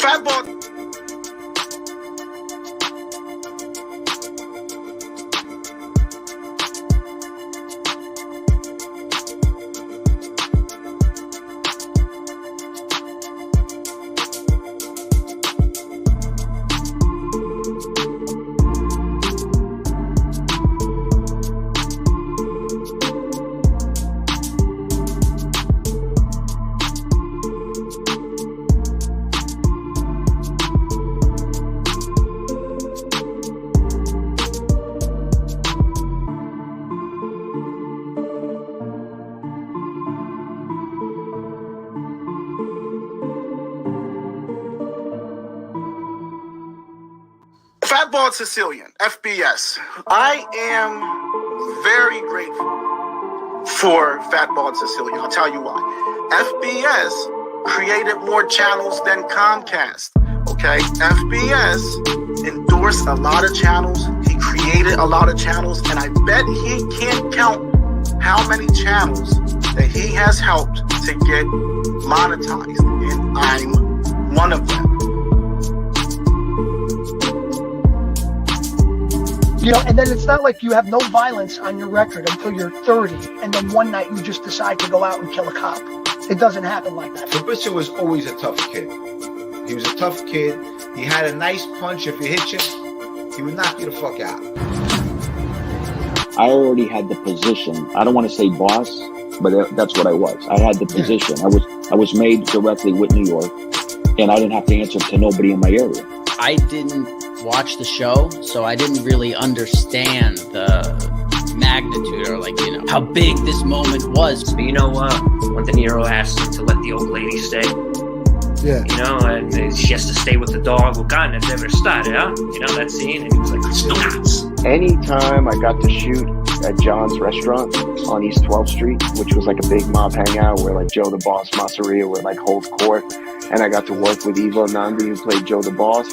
Fatboy. Venmo Bald-Sicilian, FBS. I am very grateful for Venmo Bald-Sicilian. I'll tell you why. FBS created more channels than Comcast. Okay? FBS endorsed a lot of channels. He created a lot of channels, and I bet he can't count how many channels that he has helped to get monetized, and I'm one of them. You know, and then it's not like you have no violence on your record until you're 30, and then one night you just decide to go out and kill a cop. It doesn't happen like that. Fabrizio was always a tough kid. He was a tough kid. He had a nice punch. If you hit him, he would knock you the fuck out. I already had the position. I don't want to say boss, but that's what I was. I had the position. I was made directly with New York, and I didn't have to answer to nobody in my area. I didn't watch the show, so I didn't really understand the magnitude or, like, you know, how big this moment was. But you know what? When De Niro asked him to let the old lady stay, you know, and she has to stay with the dog. Well, God, I've never started, huh? You know that scene? And he was like, "Stop." Anytime I got to shoot at John's restaurant on East 12th Street, which was like a big mob hangout where like Joe the Boss Masseria would like hold court, and I got to work with Ivo Nandi, who played Joe the Boss.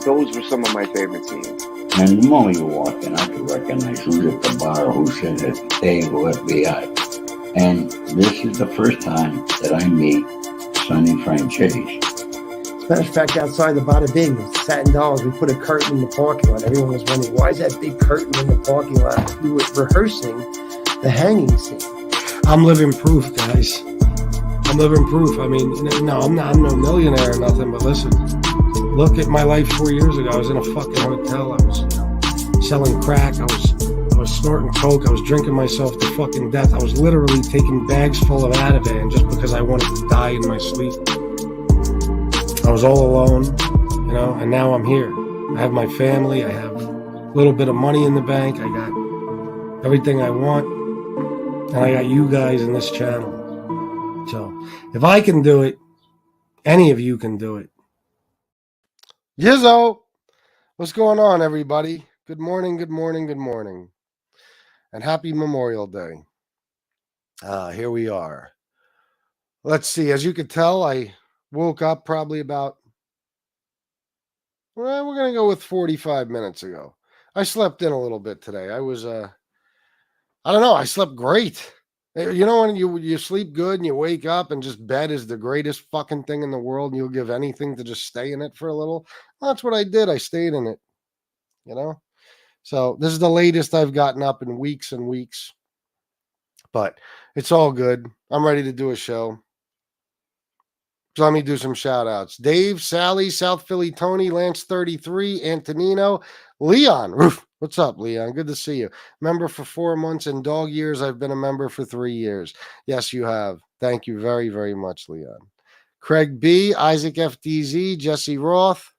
Those were some of my favorite scenes. And the moment you walk in, I could recognize who's at the bar, who's at the table, FBI. And this is the first time that I meet Sonny Franchitti. As a matter of fact, outside the Bada Bing, Satin Dollars, we put a curtain in the parking lot. Everyone was wondering, why is that big curtain in the parking lot? We were rehearsing the hanging scene. I'm living proof, guys. I'm living proof. I mean, no, I'm no millionaire or nothing, but listen, look at my life 4 years ago. I was in a fucking hotel. I was, selling crack. I was snorting coke. I was drinking myself to fucking death. I was literally taking bags full of Ativan just because I wanted to die in my sleep. I was all alone, you know, and now I'm here. I have my family. I have a little bit of money in the bank. I got everything I want. And I got you guys in this channel. So if I can do it, any of you can do it. Yizzo, what's going on, everybody? Good morning, good morning, good morning. And happy Memorial Day. Here we are. Let's see. As you could tell, I woke up probably about, well, we're going to go with 45 minutes ago. I slept in a little bit today. I was, I don't know, I slept great. You know, when you sleep good and you wake up and just bed is the greatest fucking thing in the world and you'll give anything to just stay in it for a little. Well, that's what I did. I stayed in it, you know? So this is the latest I've gotten up in weeks and weeks, but it's all good. I'm ready to do a show. So let me do some shout outs. Dave, Sally, South Philly, Tony, Lance 33, Antonino, Leon. Oof. What's up, Leon? Good to see you. Member for 4 months and dog years. I've been a member for 3 years. Yes, you have. Thank you very, very much, Leon. Craig B, Isaac FDZ, Jesse Roth.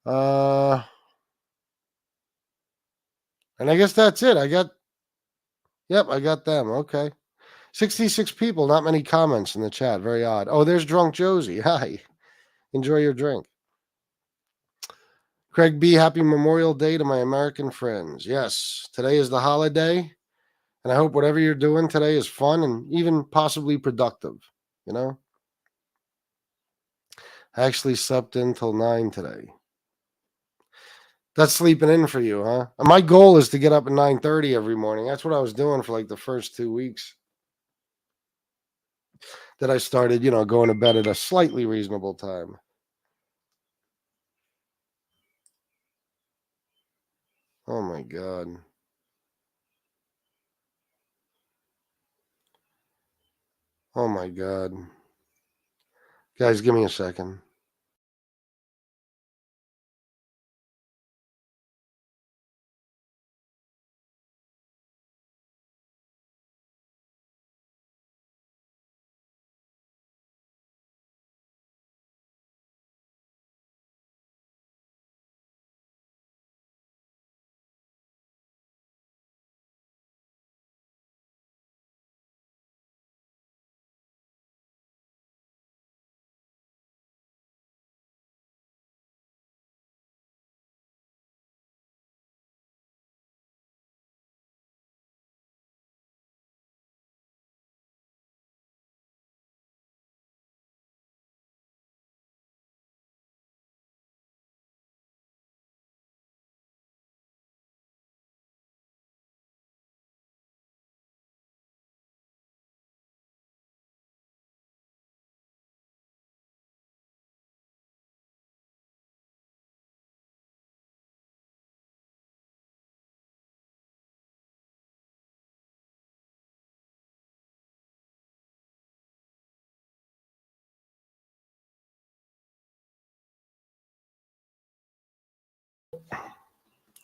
And I guess that's it. I got them. Okay. 66 people, not many comments in the chat. Very odd. Oh, there's Drunk Josie. Hi. Enjoy your drink. Craig B, happy Memorial Day to my American friends. Yes, today is the holiday, and I hope whatever you're doing today is fun and even possibly productive, you know? I actually slept in till 9 today. That's sleeping in for you, huh? My goal is to get up at 9:30 every morning. That's what I was doing for like the first 2 weeks. that I started, going to bed at a slightly reasonable time. Oh my God. Oh my God. Guys, give me a second.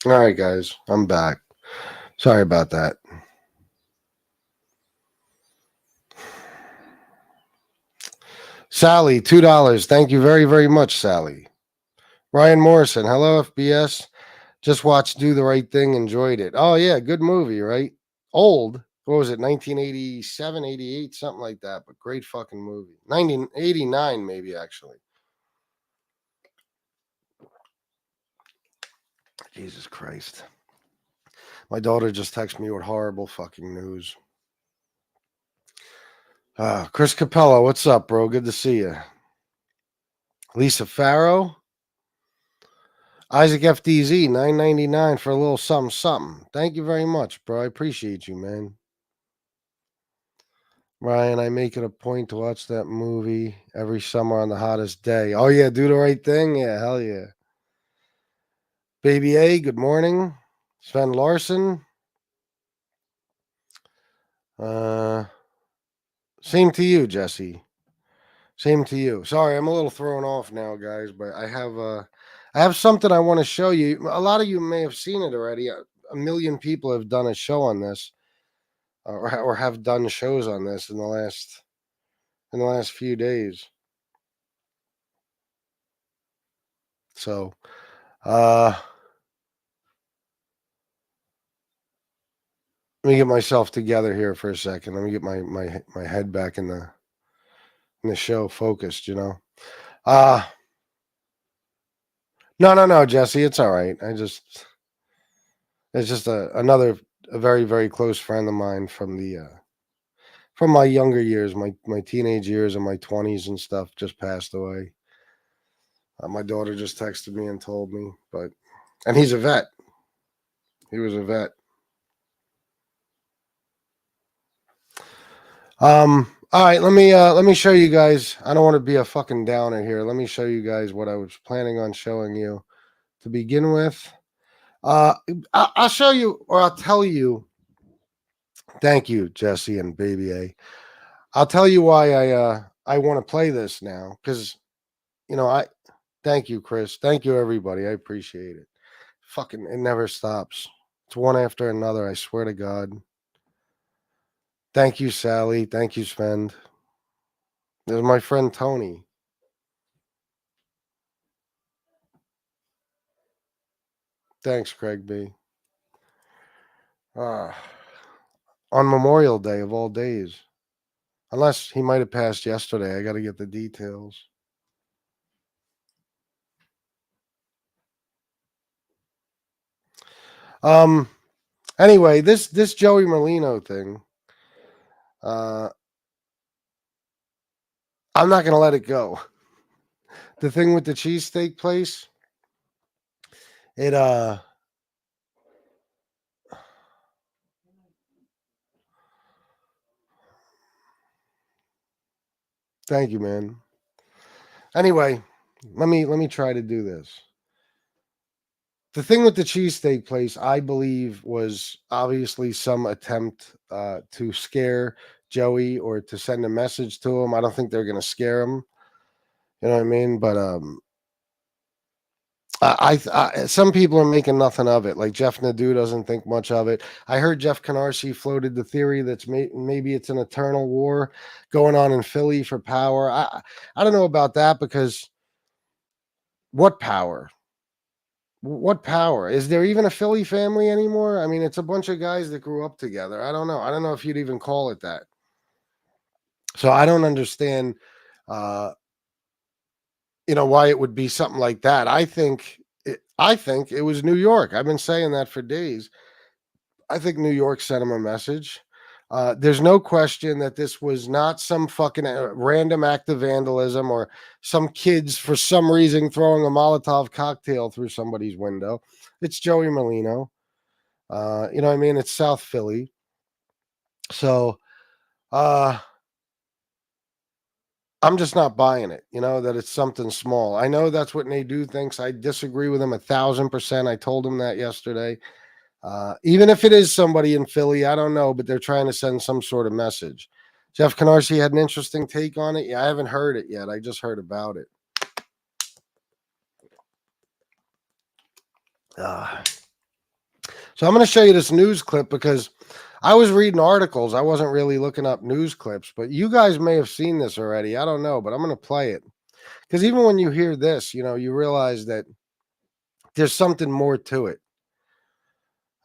All right, guys, I'm back. Sorry about that. Sally, $2. Thank you very, very much, Sally. Ryan Morrison, hello, FBS. Just watched Do the Right Thing, enjoyed it. Oh, yeah, good movie, right? Old. What was it, 1987, 88, something like that, but great fucking movie. 1989, maybe, actually. Jesus Christ. My daughter just texted me with horrible fucking news. Chris Capello, what's up, bro? Good to see you. Lisa Farrow. Isaac FDZ, $9.99 for a little something, something. Thank you very much, bro. I appreciate you, man. Ryan, I make it a point to watch that movie every summer on the hottest day. Oh, yeah, Do the Right Thing? Yeah, hell yeah. Baby A, good morning. Sven Larson. Same to you, Jesse. Same to you. Sorry, I'm a little thrown off now, guys, but I have something I want to show you. A lot of you may have seen it already. A million people have done a show on this, or have done shows on this in the last few days. So, let me get myself together here for a second. Let me get my head back in the show focused. No, Jesse, it's all right. It's just a very, very close friend of mine from my younger years, my teenage years and my 20s and stuff, just passed away. My daughter just texted me and told me, and he's a vet. He was a vet. All right, let me show you guys. I don't want to be a fucking downer here. Let me show you guys what I was planning on showing you to begin with. I'll show you, or I'll tell you. Thank you, Jesse and Baby A. I'll tell you why I want to play this now, because I thank you, Chris. Thank you, everybody. I appreciate it. Fucking, it never stops. It's one after another. I swear to God. Thank you, Sally. Thank you, Sven. There's my friend Tony. Thanks, Craig B. On Memorial Day of all days. Unless he might have passed yesterday. I got to get the details. Anyway, this Joey Merlino thing, I'm not going to let it go. The thing with the cheesesteak place, it Thank you, man. Anyway, let me try to do this. The thing with the cheesesteak place, I believe, was obviously some attempt to scare Joey or to send a message to him. I don't think they're going to scare him. You know what I mean? But I some people are making nothing of it. Like Jeff Nadeau doesn't think much of it. I heard Jeff Canarsie floated the theory that's maybe it's an eternal war going on in Philly for power. I don't know about that, because what power? What power? Is there even a Philly family anymore? I mean, it's a bunch of guys that grew up together. I don't know. I don't know if you'd even call it that. So I don't understand, why it would be something like that. I think it was New York. I've been saying that for days. I think New York sent him a message. There's no question that this was not some fucking random act of vandalism or some kids for some reason throwing a Molotov cocktail through somebody's window. It's Joey Merlino. You know what I mean? It's South Philly. So I'm just not buying it, that it's something small. I know that's what Nadeau thinks. I disagree with him 1,000%. I told him that yesterday. Even if it is somebody in Philly, I don't know, but they're trying to send some sort of message. Jeff Canarsie had an interesting take on it. Yeah, I haven't heard it yet. I just heard about it. So I'm going to show you this news clip because I was reading articles. I wasn't really looking up news clips, but you guys may have seen this already. I don't know, but I'm going to play it because even when you hear this, you realize that there's something more to it.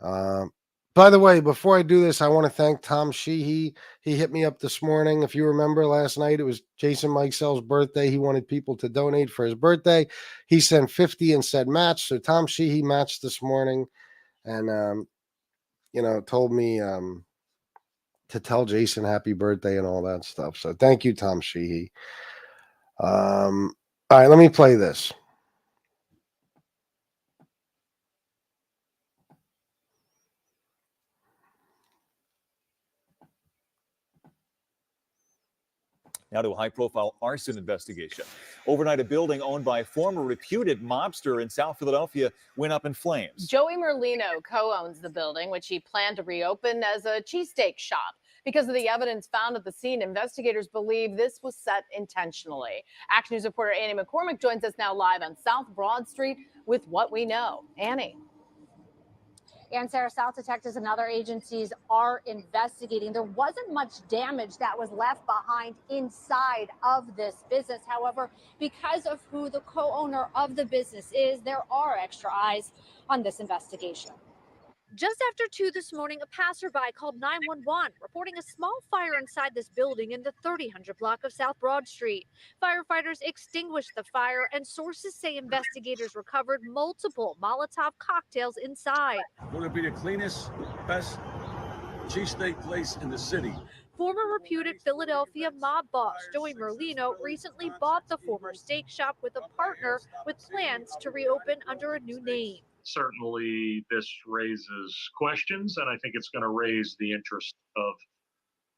By the way, before I do this, I want to thank Tom Sheehy. He hit me up this morning. If you remember last night, it was Jason Mikesell's birthday. He wanted people to donate for his birthday. He sent 50 and said match. So Tom Sheehy matched this morning and, told me to tell Jason happy birthday and all that stuff. So thank you, Tom Sheehy. All right, let me play this. Now to a high-profile arson investigation. Overnight, a building owned by a former reputed mobster in South Philadelphia went up in flames. Joey Merlino co-owns the building, which he planned to reopen as a cheesesteak shop. Because of the evidence found at the scene, investigators believe this was set intentionally. Action News reporter Annie McCormick joins us now live on South Broad Street with what we know. Annie. And Sarah, South detectives and other agencies are investigating. There wasn't much damage that was left behind inside of this business. However, because of who the co-owner of the business is, there are extra eyes on this investigation. Just after 2 this morning, a passerby called 911, reporting a small fire inside this building in the 3000 block of South Broad Street. Firefighters extinguished the fire, and sources say investigators recovered multiple Molotov cocktails inside. Would it be the cleanest, best cheesesteak place in the city? Former reputed Philadelphia mob boss Joey Merlino recently bought the former steak shop with a partner with plans to reopen under a new name. Certainly, this raises questions, and I think it's going to raise the interest of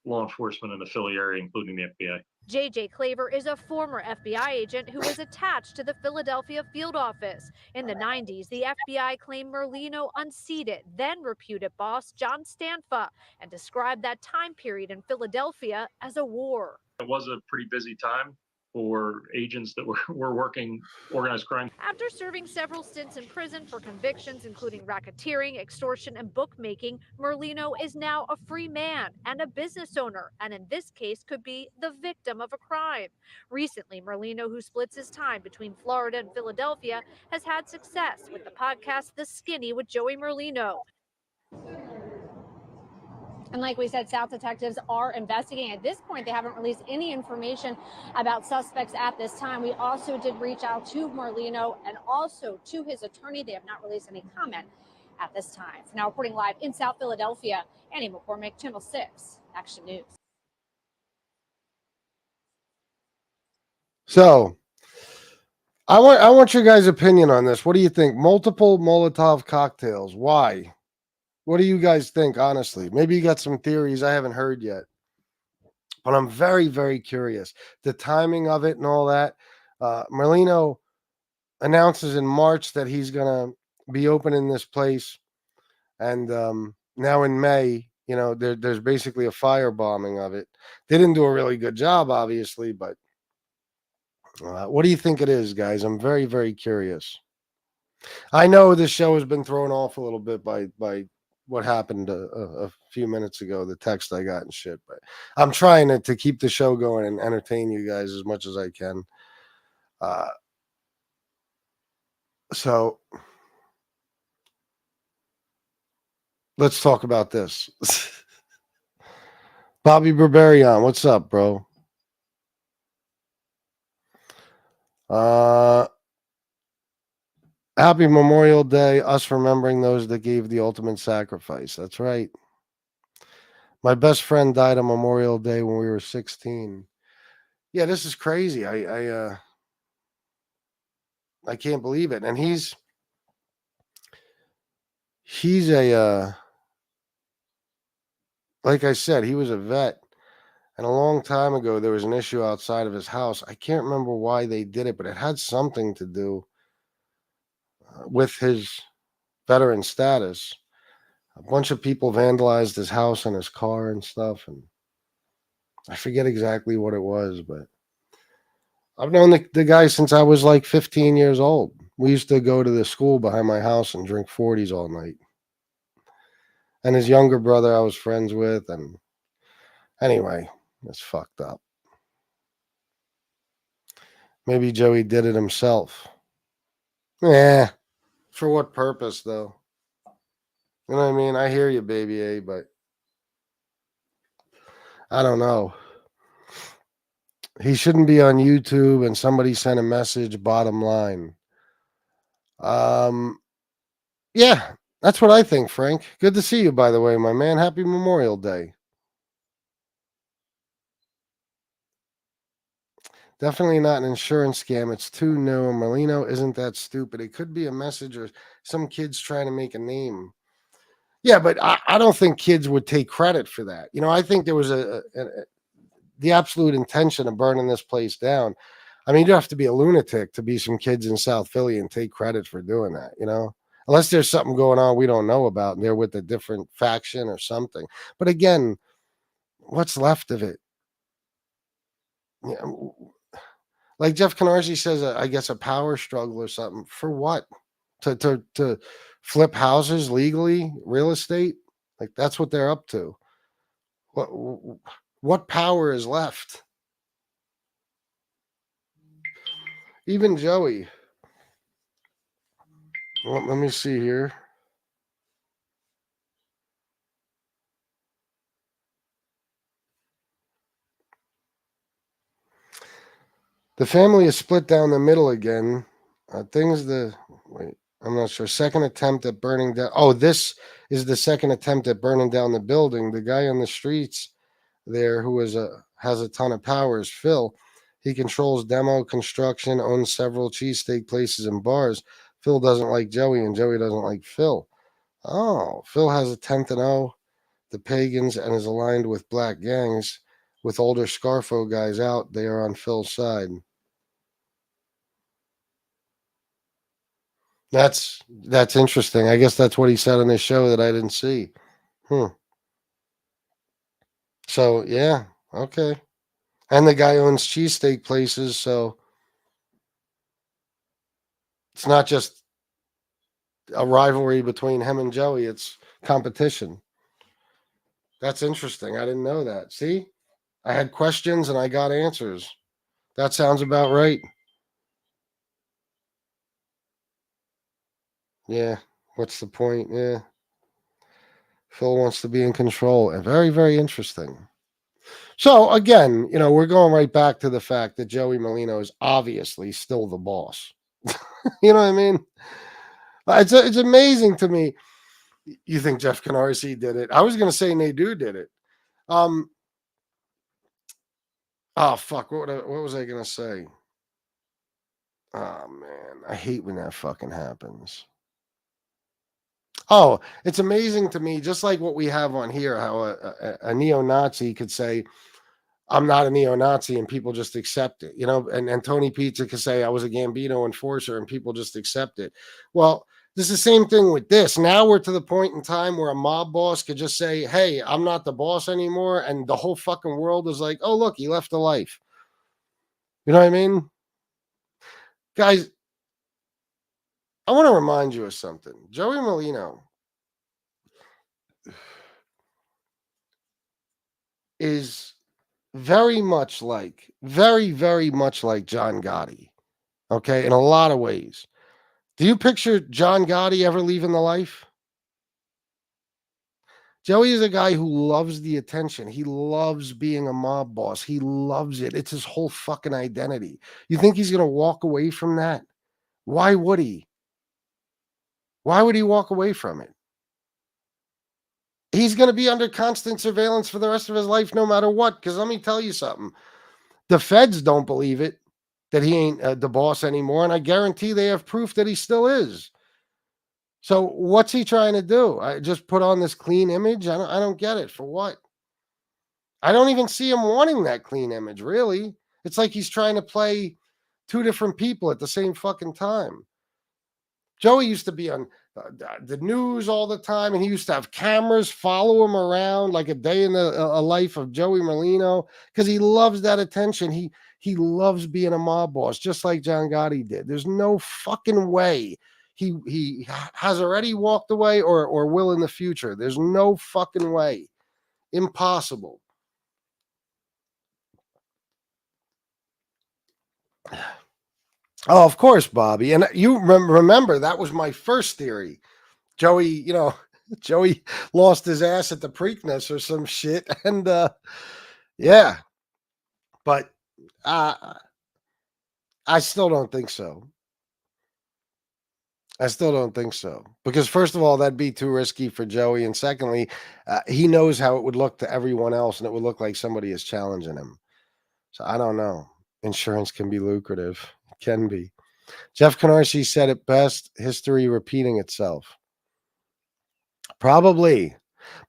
law enforcement in the Philly area, including the FBI. J.J. Claver is a former FBI agent who was attached to the Philadelphia field office. In the 90s, the FBI claimed Merlino unseated then reputed boss John Stanfa and described that time period in Philadelphia as a war. It was a pretty busy time for agents that were working organized crime. After serving several stints in prison for convictions including racketeering, extortion, and bookmaking, Merlino is now a free man and a business owner, and in this case could be the victim of a crime. Recently, Merlino, who splits his time between Florida and Philadelphia, has had success with the podcast The Skinny with Joey Merlino. And like we said, South detectives are investigating. At this point, they haven't released any information about suspects at this time. We also did reach out to Merlino and also to his attorney. They have not released any comment at this time. For now, reporting live in South Philadelphia, Annie McCormick, Channel 6, Action News. So I want your guys' opinion on this. What do you think? Multiple Molotov cocktails. Why? What do you guys think, honestly? Maybe you got some theories I haven't heard yet. But I'm very, very curious. The timing of it and all that. Merlino announces in March that he's going to be opening this place. And now in May, there's basically a firebombing of it. They didn't do a really good job, obviously, but what do you think it is, guys? I'm very, very curious. I know this show has been thrown off a little bit by what happened a few minutes ago, the text I got and shit, but I'm trying to keep the show going and entertain you guys as much as I can. So let's talk about this. Bobby Berberian, what's up, bro? Happy Memorial Day, us remembering those that gave the ultimate sacrifice. That's right. My best friend died on Memorial Day when we were 16. Yeah, this is crazy. I can't believe it. And he's a like I said, he was a vet. And a long time ago, there was an issue outside of his house. I can't remember why they did it, but it had something to do with his veteran status. A bunch of people vandalized his house and his car and stuff. And I forget exactly what it was, but I've known the guy since I was like 15 years old. We used to go to the school behind my house and drink 40s all night. And his younger brother I was friends with. And anyway, it's fucked up. Maybe Joey did it himself. Yeah. For what purpose, though? You know what I mean? I hear you, baby A, but I don't know. He shouldn't be on YouTube, and somebody sent a message, bottom line. Yeah, that's what I think, Frank. Good to see you, by the way, my man. Happy Memorial Day. Definitely not an insurance scam. It's too new. Merlino isn't that stupid. It could be a message or some kids trying to make a name. Yeah, but I don't think kids would take credit for that. I think there was the absolute intention of burning this place down. I mean, you have to be a lunatic to be some kids in South Philly and take credit for doing that, unless there's something going on we don't know about and they're with a different faction or something. But again, what's left of it? Like Jeff Canarsie says, I guess a power struggle or something. For what? To flip houses legally, real estate? Like that's what they're up to. What power is left? Even Joey. Well, let me see here. The family is split down the middle again. I'm not sure. Second attempt at burning down. Oh, this is the second attempt at burning down the building. The guy on the streets there who has a ton of powers, Phil. He controls demo construction, owns several cheesesteak places and bars. Phil doesn't like Joey, and Joey doesn't like Phil. Oh, Phil has a 10-0, the pagans, and is aligned with black gangs. With older Scarfo guys out, they are on Phil's side. That's interesting. I guess that's what he said on his show that I didn't see. So, yeah, okay. And the guy owns cheesesteak places, so it's not just a rivalry between him and Joey. It's competition. That's interesting. I didn't know that. See? I had questions and I got answers. That sounds about right. Yeah. What's the point? Yeah. Phil wants to be in control. And very, very interesting. So, again, we're going right back to the fact that Joey Merlino is obviously still the boss. You know what I mean? It's amazing to me. You think Jeff Canarsie did it? I was going to say Nadeau did it. Oh, fuck. What was I going to say? Oh, man. I hate when that fucking happens. Oh, it's amazing to me, just like what we have on here, how a neo-Nazi could say, I'm not a neo-Nazi and people just accept it, and Tony Pizza could say I was a Gambino enforcer and people just accept it. Well, this is the same thing with this. Now we're to the point in time where a mob boss could just say, hey, I'm not the boss anymore. And the whole fucking world is like, oh, look, he left a life. You know what I mean? Guys, I want to remind you of something. Joey Merlino is very, very much like John Gotti, okay, in a lot of ways. Do you picture John Gotti ever leaving the life? Joey is a guy who loves the attention. He loves being a mob boss. He loves it. It's his whole fucking identity. You think he's going to walk away from that? Why would he? Why would he walk away from it? He's going to be under constant surveillance for the rest of his life, no matter what. Because let me tell you something. The feds don't believe it, that he ain't the boss anymore. And I guarantee they have proof that he still is. So what's he trying to do? I just put on this clean image? I don't get it. For what? I don't even see him wanting that clean image, really. It's like he's trying to play two different people at the same fucking time. Joey used to be on the news all the time, and he used to have cameras follow him around like a day in the life of Joey Merlino, because he loves that attention. He loves being a mob boss, just like John Gotti did. There's no fucking way he has already walked away or will in the future. There's no fucking way. Impossible. Oh, of course, Bobby. And you remember that was my first theory. Joey, Joey lost his ass at the Preakness or some shit. And yeah, but I still don't think so. I still don't think so. Because first of all, that'd be too risky for Joey. And secondly, he knows how it would look to everyone else, and it would look like somebody is challenging him. So I don't know. Insurance can be lucrative. It can be. Jeff Canarsie said it best, history repeating itself. Probably.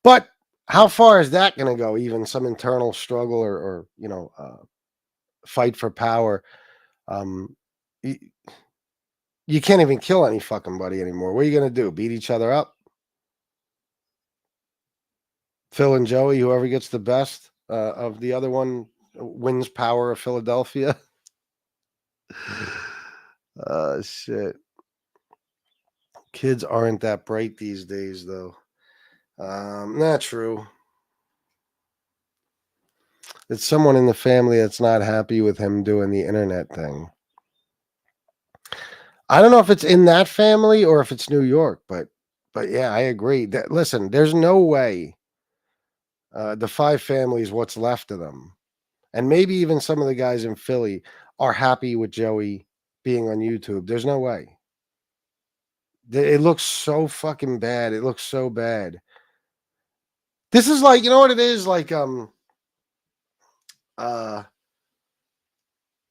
But how far is that going to go? Even some internal struggle or fight for power. You can't even kill any fucking buddy anymore. What are you going to do? Beat each other up? Phil and Joey, whoever gets the best of the other one wins power of Philadelphia. Shit. Kids aren't that bright these days, though. Not true. It's someone in the family that's not happy with him doing the internet thing. I don't know if it's in that family or if it's New York, but yeah, I agree. Listen, there's no way the five families, what's left of them, and maybe even some of the guys in Philly are happy with Joey being on YouTube. There's no way. It looks so fucking bad. It looks so bad. This is like, you know what it is? Like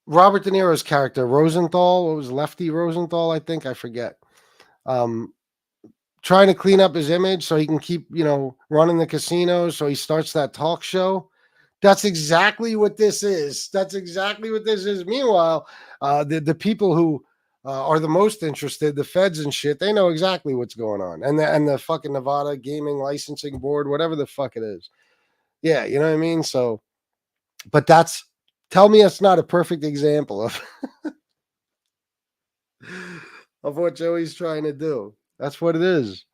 Robert De Niro's character, Rosenthal. What was Lefty Rosenthal, I think? I forget. Trying to clean up his image so he can keep, running the casinos. So he starts that talk show. That's exactly what this is. That's exactly what this is. Meanwhile, the people who are the most interested, the feds and shit, they know exactly what's going on. And the fucking Nevada Gaming Licensing Board, whatever the fuck it is. Yeah, you know what I mean? So, but tell me it's not a perfect example of what Joey's trying to do. That's what it is.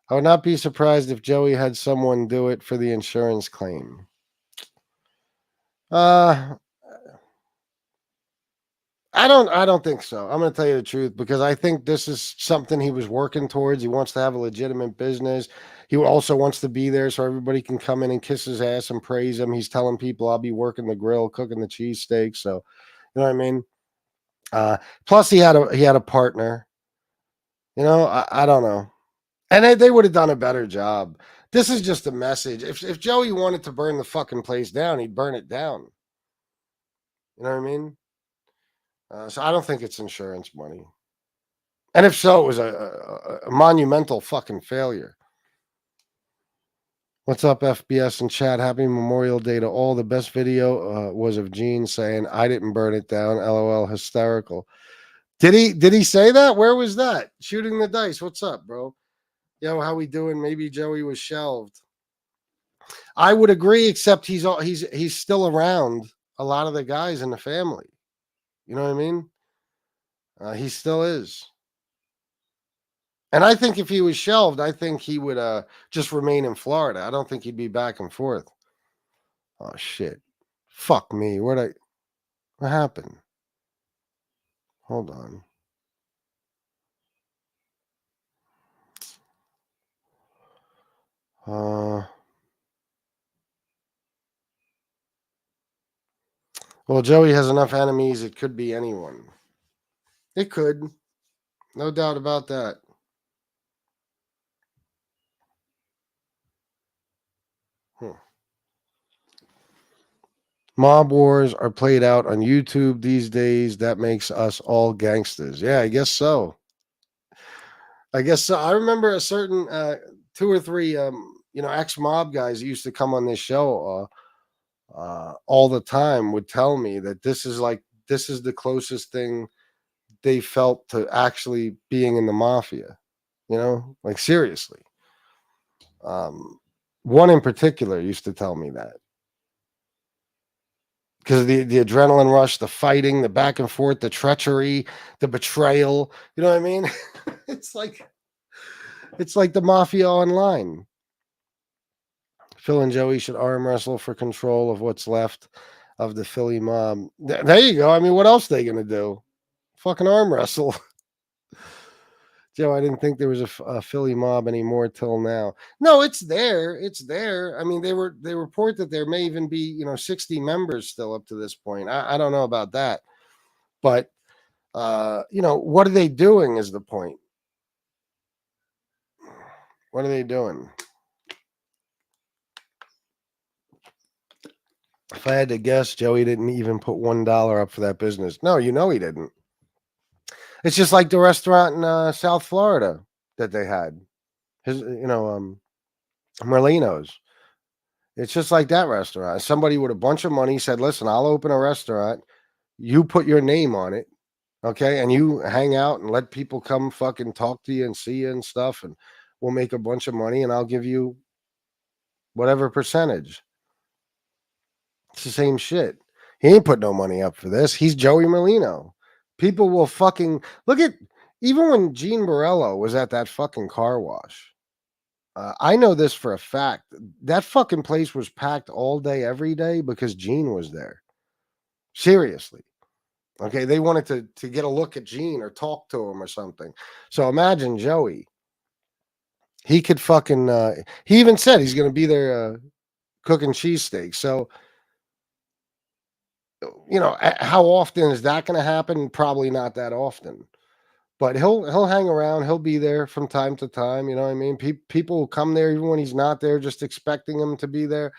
I would not be surprised if Joey had someone do it for the insurance claim. I don't think so. I'm going to tell you the truth, because I think this is something he was working towards. He wants to have a legitimate business. He also wants to be there so everybody can come in and kiss his ass and praise him. He's telling people I'll be working the grill, cooking the cheesesteak. So, you know what I mean? Plus he had a partner. I don't know. And they would have done a better job. This is just a message. If Joey wanted to burn the fucking place down, he'd burn it down. You know what I mean? So I don't think it's insurance money. And if so, it was a monumental fucking failure. What's up, FBS and chat? Happy Memorial Day to all. The best video was of Gene saying, "I didn't burn it down." LOL, hysterical. Did he say that? Where was that? Shooting the dice. What's up, bro? Yo, how we doing? Maybe Joey was shelved. I would agree, except he's still around a lot of the guys in the family. You know what I mean? He still is. And I think if he was shelved, I think he would just remain in Florida. I don't think he'd be back and forth. Oh shit. Fuck me. What happened? Hold on. Well, Joey has enough enemies, it could be anyone. It could. No doubt about that. Mob wars are played out on YouTube these days. That makes us all gangsters. Yeah, I guess so. I guess so. I remember a certain 2 or 3 ex-mob guys who used to come on this show all the time would tell me that this is the closest thing they felt to actually being in the mafia. You know, like seriously. One in particular used to tell me that. Because the adrenaline rush, the fighting, the back and forth, the treachery, the betrayal. You know what I mean? It's like the mafia online. Phil and Joey should arm wrestle for control of what's left of the Philly mob. There you go. I mean, what else are they gonna do? Fucking arm wrestle. Joe, I didn't think there was a Philly mob anymore till now. No, it's there. It's there. I mean, they report that there may even be 60 members still up to this point. I don't know about that, but what are they doing is the point. What are they doing? If I had to guess, Joey didn't even put $1 up for that business. No, he didn't. It's just like the restaurant in South Florida that they had. Merlino's. It's just like that restaurant. Somebody with a bunch of money said, "Listen, I'll open a restaurant. You put your name on it, okay? And you hang out and let people come fucking talk to you and see you and stuff, and we'll make a bunch of money, and I'll give you whatever percentage." It's the same shit. He ain't put no money up for this. He's Joey Merlino. People will fucking look at, even when Gene Borello was at that fucking car wash. I know this for a fact. That fucking place was packed all day, every day because Gene was there. Seriously. Okay, they wanted to get a look at Gene or talk to him or something. So imagine Joey. He could fucking, he even said he's going to be there cooking cheesesteaks. So, how often is that going to happen? Probably not that often. But he'll hang around. He'll be there from time to time. You know what I mean? People will come there even when he's not there, just expecting him to be there.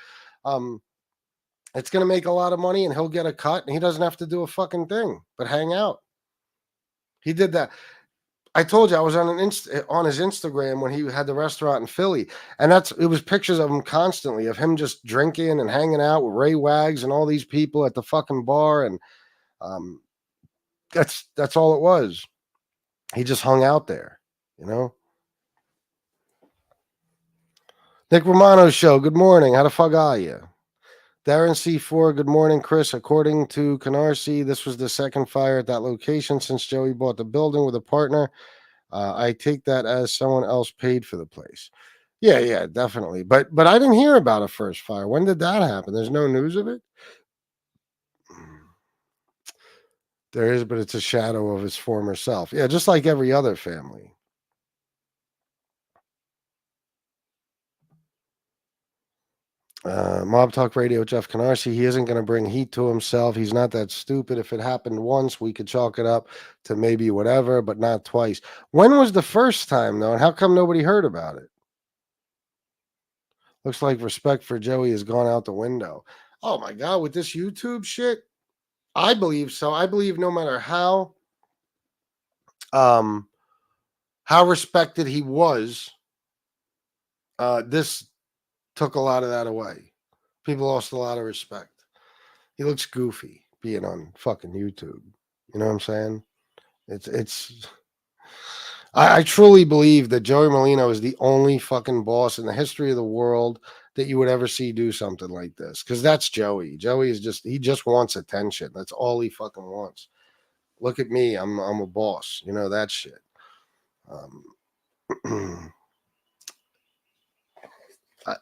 It's going to make a lot of money, and he'll get a cut, and he doesn't have to do a fucking thing but hang out. He did that. I told you I was on his Instagram when he had the restaurant in Philly, and it was pictures of him constantly of him just drinking and hanging out with Ray Wags and all these people at the fucking bar, and that's all it was. He just hung out there, Nick Romano's show. Good morning. How the fuck are you? Darren C4. Good morning, Chris. According to Canarsie, this was the second fire at that location since Joey bought the building with a partner. I take that as someone else paid for the place. Yeah, definitely. But I didn't hear about a first fire. When did that happen? There's no news of it? There is, but it's a shadow of his former self. Yeah, just like every other family. Mob Talk Radio, Jeff Canarsie. He isn't going to bring heat to himself. He's not that stupid. If it happened once, we could chalk it up to maybe whatever, but not twice. When was the first time, though, and how come nobody heard about it? Looks like respect for Joey has gone out the window. Oh, my God, with this YouTube shit? I believe so. I believe no matter how respected he was, this took a lot of that away. People lost a lot of respect. He looks goofy being on fucking YouTube. You know what I'm saying? I truly believe that Joey Merlino is the only fucking boss in the history of the world that you would ever see do something like this. Because that's Joey. Joey is he just wants attention. That's all he fucking wants. Look at me. I'm a boss. You know, that shit.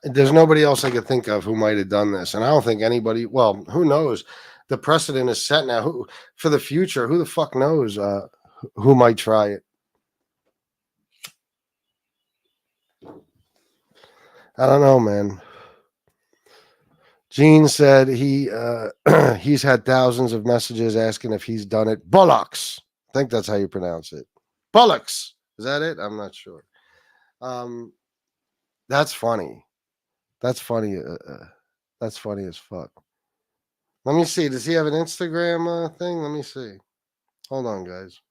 There's nobody else I could think of who might have done this. And I don't think anybody, well, who knows? The precedent is set now. Who for the future, who the fuck knows who might try it? I don't know, man. Gene said he's had thousands of messages asking if he's done it. Bullocks. I think that's how you pronounce it. Bullocks. Is that it? I'm not sure. That's funny. That's funny. That's funny as fuck. Let me see. Does he have an Instagram thing? Let me see. Hold on, guys.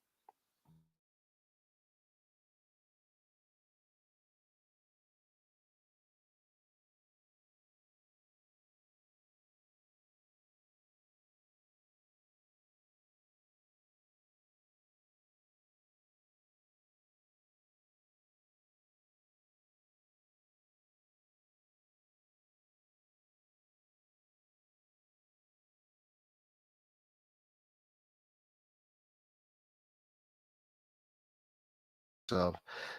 So,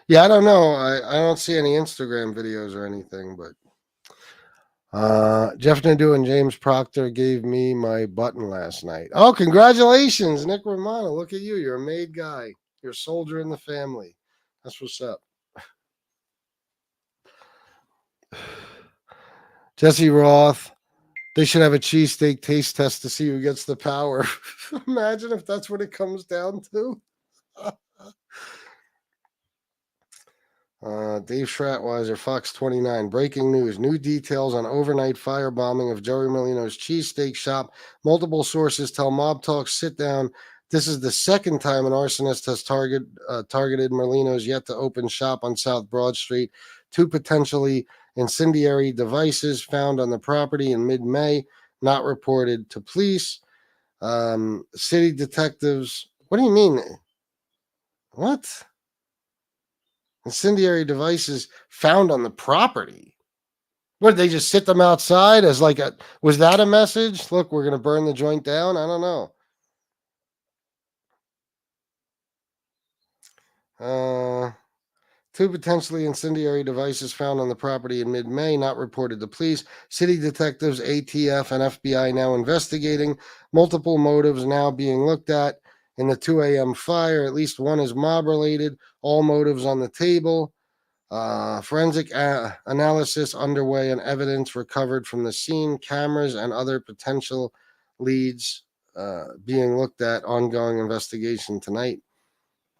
yeah, I don't know. I don't see any Instagram videos or anything, but Jeff Nadeau and James Proctor gave me my button last night. Oh, congratulations, Nick Romano. Look at you. You're a made guy. You're a soldier in the family. That's what's up. Jesse Roth. They should have a cheesesteak taste test to see who gets the power. Imagine if that's what it comes down to. Dave Schratweiser, Fox 29. Breaking news. New details on overnight firebombing of Joey Merlino's cheesesteak shop. Multiple sources tell Mob Talk sit down. This is the second time an arsonist has targeted Merlino's yet to open shop on South Broad Street. 2 potentially incendiary devices found on the property in mid-May, not reported to police. City detectives. What do you mean? What? Incendiary devices found on the property. What, did they just sit them outside as like a, was that a message? Look, we're going to burn the joint down. I don't know. 2 potentially incendiary devices found on the property in mid-May, not reported to police. City detectives, ATF, and FBI now investigating. Multiple motives now being looked at in the 2 a.m. fire. At least one is mob-related. All motives on the table. Forensic analysis underway and evidence recovered from the scene, cameras, and other potential leads being looked at. Ongoing investigation tonight.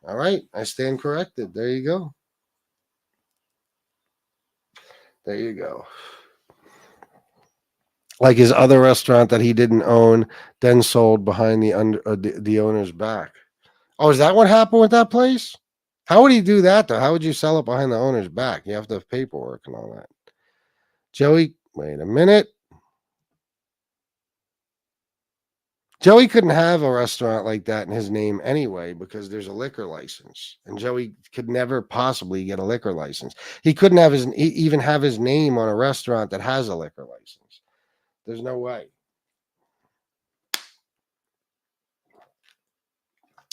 All right, I stand corrected. There you go. There you go. Like his other restaurant that he didn't own, then sold behind the owner's back. Oh, is that what happened with that place? How would he do that, though? How would you sell it behind the owner's back? You have to have paperwork and all that. Joey, wait a minute. Joey couldn't have a restaurant like that in his name anyway because there's a liquor license. And Joey could never possibly get a liquor license. He couldn't have even have his name on a restaurant that has a liquor license. There's no way.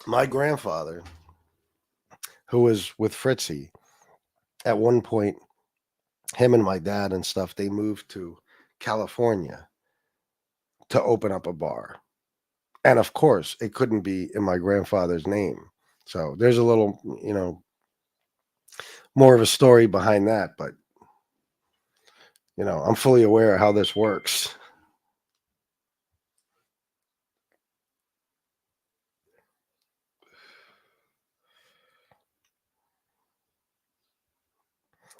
My grandfather, who was with Fritzy, at one point, him and my dad and stuff, they moved to California to open up a bar. And of course, it couldn't be in my grandfather's name. So there's a little, more of a story behind that. But, I'm fully aware of how this works.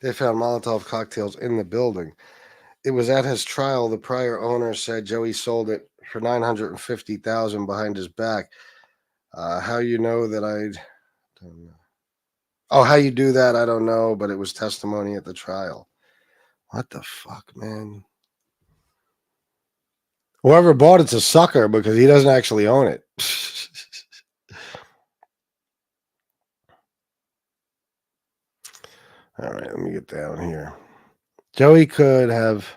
They found Molotov cocktails in the building. It was at his trial. The prior owner said Joey sold it for $950,000 behind his back. How you know that I don't know. Oh, how you do that, I don't know, but it was testimony at the trial. What the fuck, man? Whoever bought it's a sucker because he doesn't actually own it. All right, let me get down here. Joey could have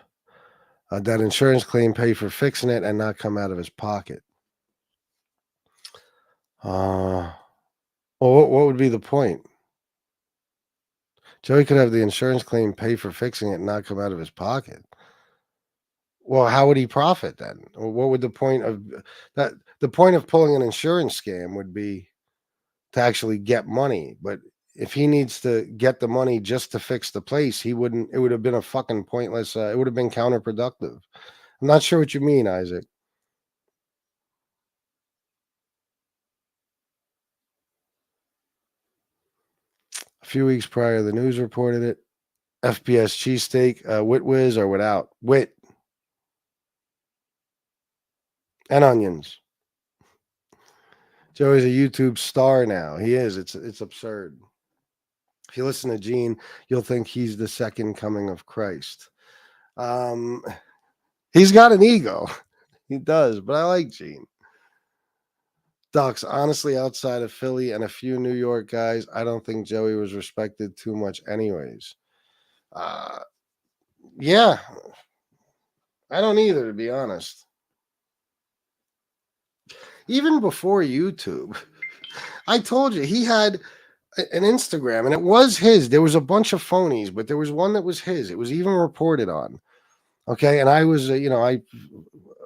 that insurance claim pay for fixing it and not come out of his pocket. Well, what would be the point? Joey could have the insurance claim pay for fixing it and not come out of his pocket. Well, how would he profit then? Or what would the point of that? The point of pulling an insurance scam would be to actually get money. But if he needs to get the money just to fix the place, he wouldn't. It would have been a fucking pointless. It would have been counterproductive. I'm not sure what you mean, Isaac. A few weeks prior, the news reported it. FBS cheesesteak, wit whiz or without wit and onions. Joey's a YouTube star now. He is. It's absurd. If you listen to Gene, you'll think he's the second coming of Christ. He's got an ego. He does, but I like Gene. Ducks, honestly, outside of Philly and a few New York guys, I don't think Joey was respected too much anyways. Yeah. I don't either, to be honest. Even before YouTube, I told you, he had an Instagram, and it was his. There was a bunch of phonies, but there was one that was his. It was even reported on. Okay, and I was, I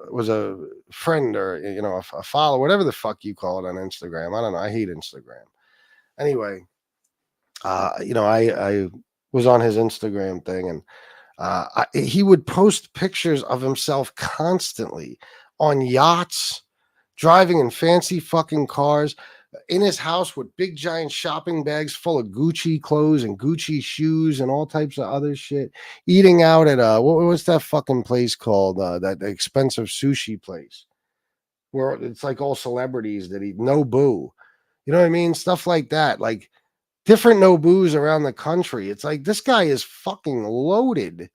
was a friend or, a follower, whatever the fuck you call it on Instagram. I don't know. I hate Instagram. Anyway, I was on his Instagram thing, and he would post pictures of himself constantly on yachts, driving in fancy fucking cars, in his house with big giant shopping bags full of Gucci clothes and Gucci shoes and all types of other shit. Eating out at what's that fucking place called? That expensive sushi place where it's like all celebrities that eat. Nobu, you know what I mean? Stuff like that, like different Nobus around the country. It's like this guy is fucking loaded.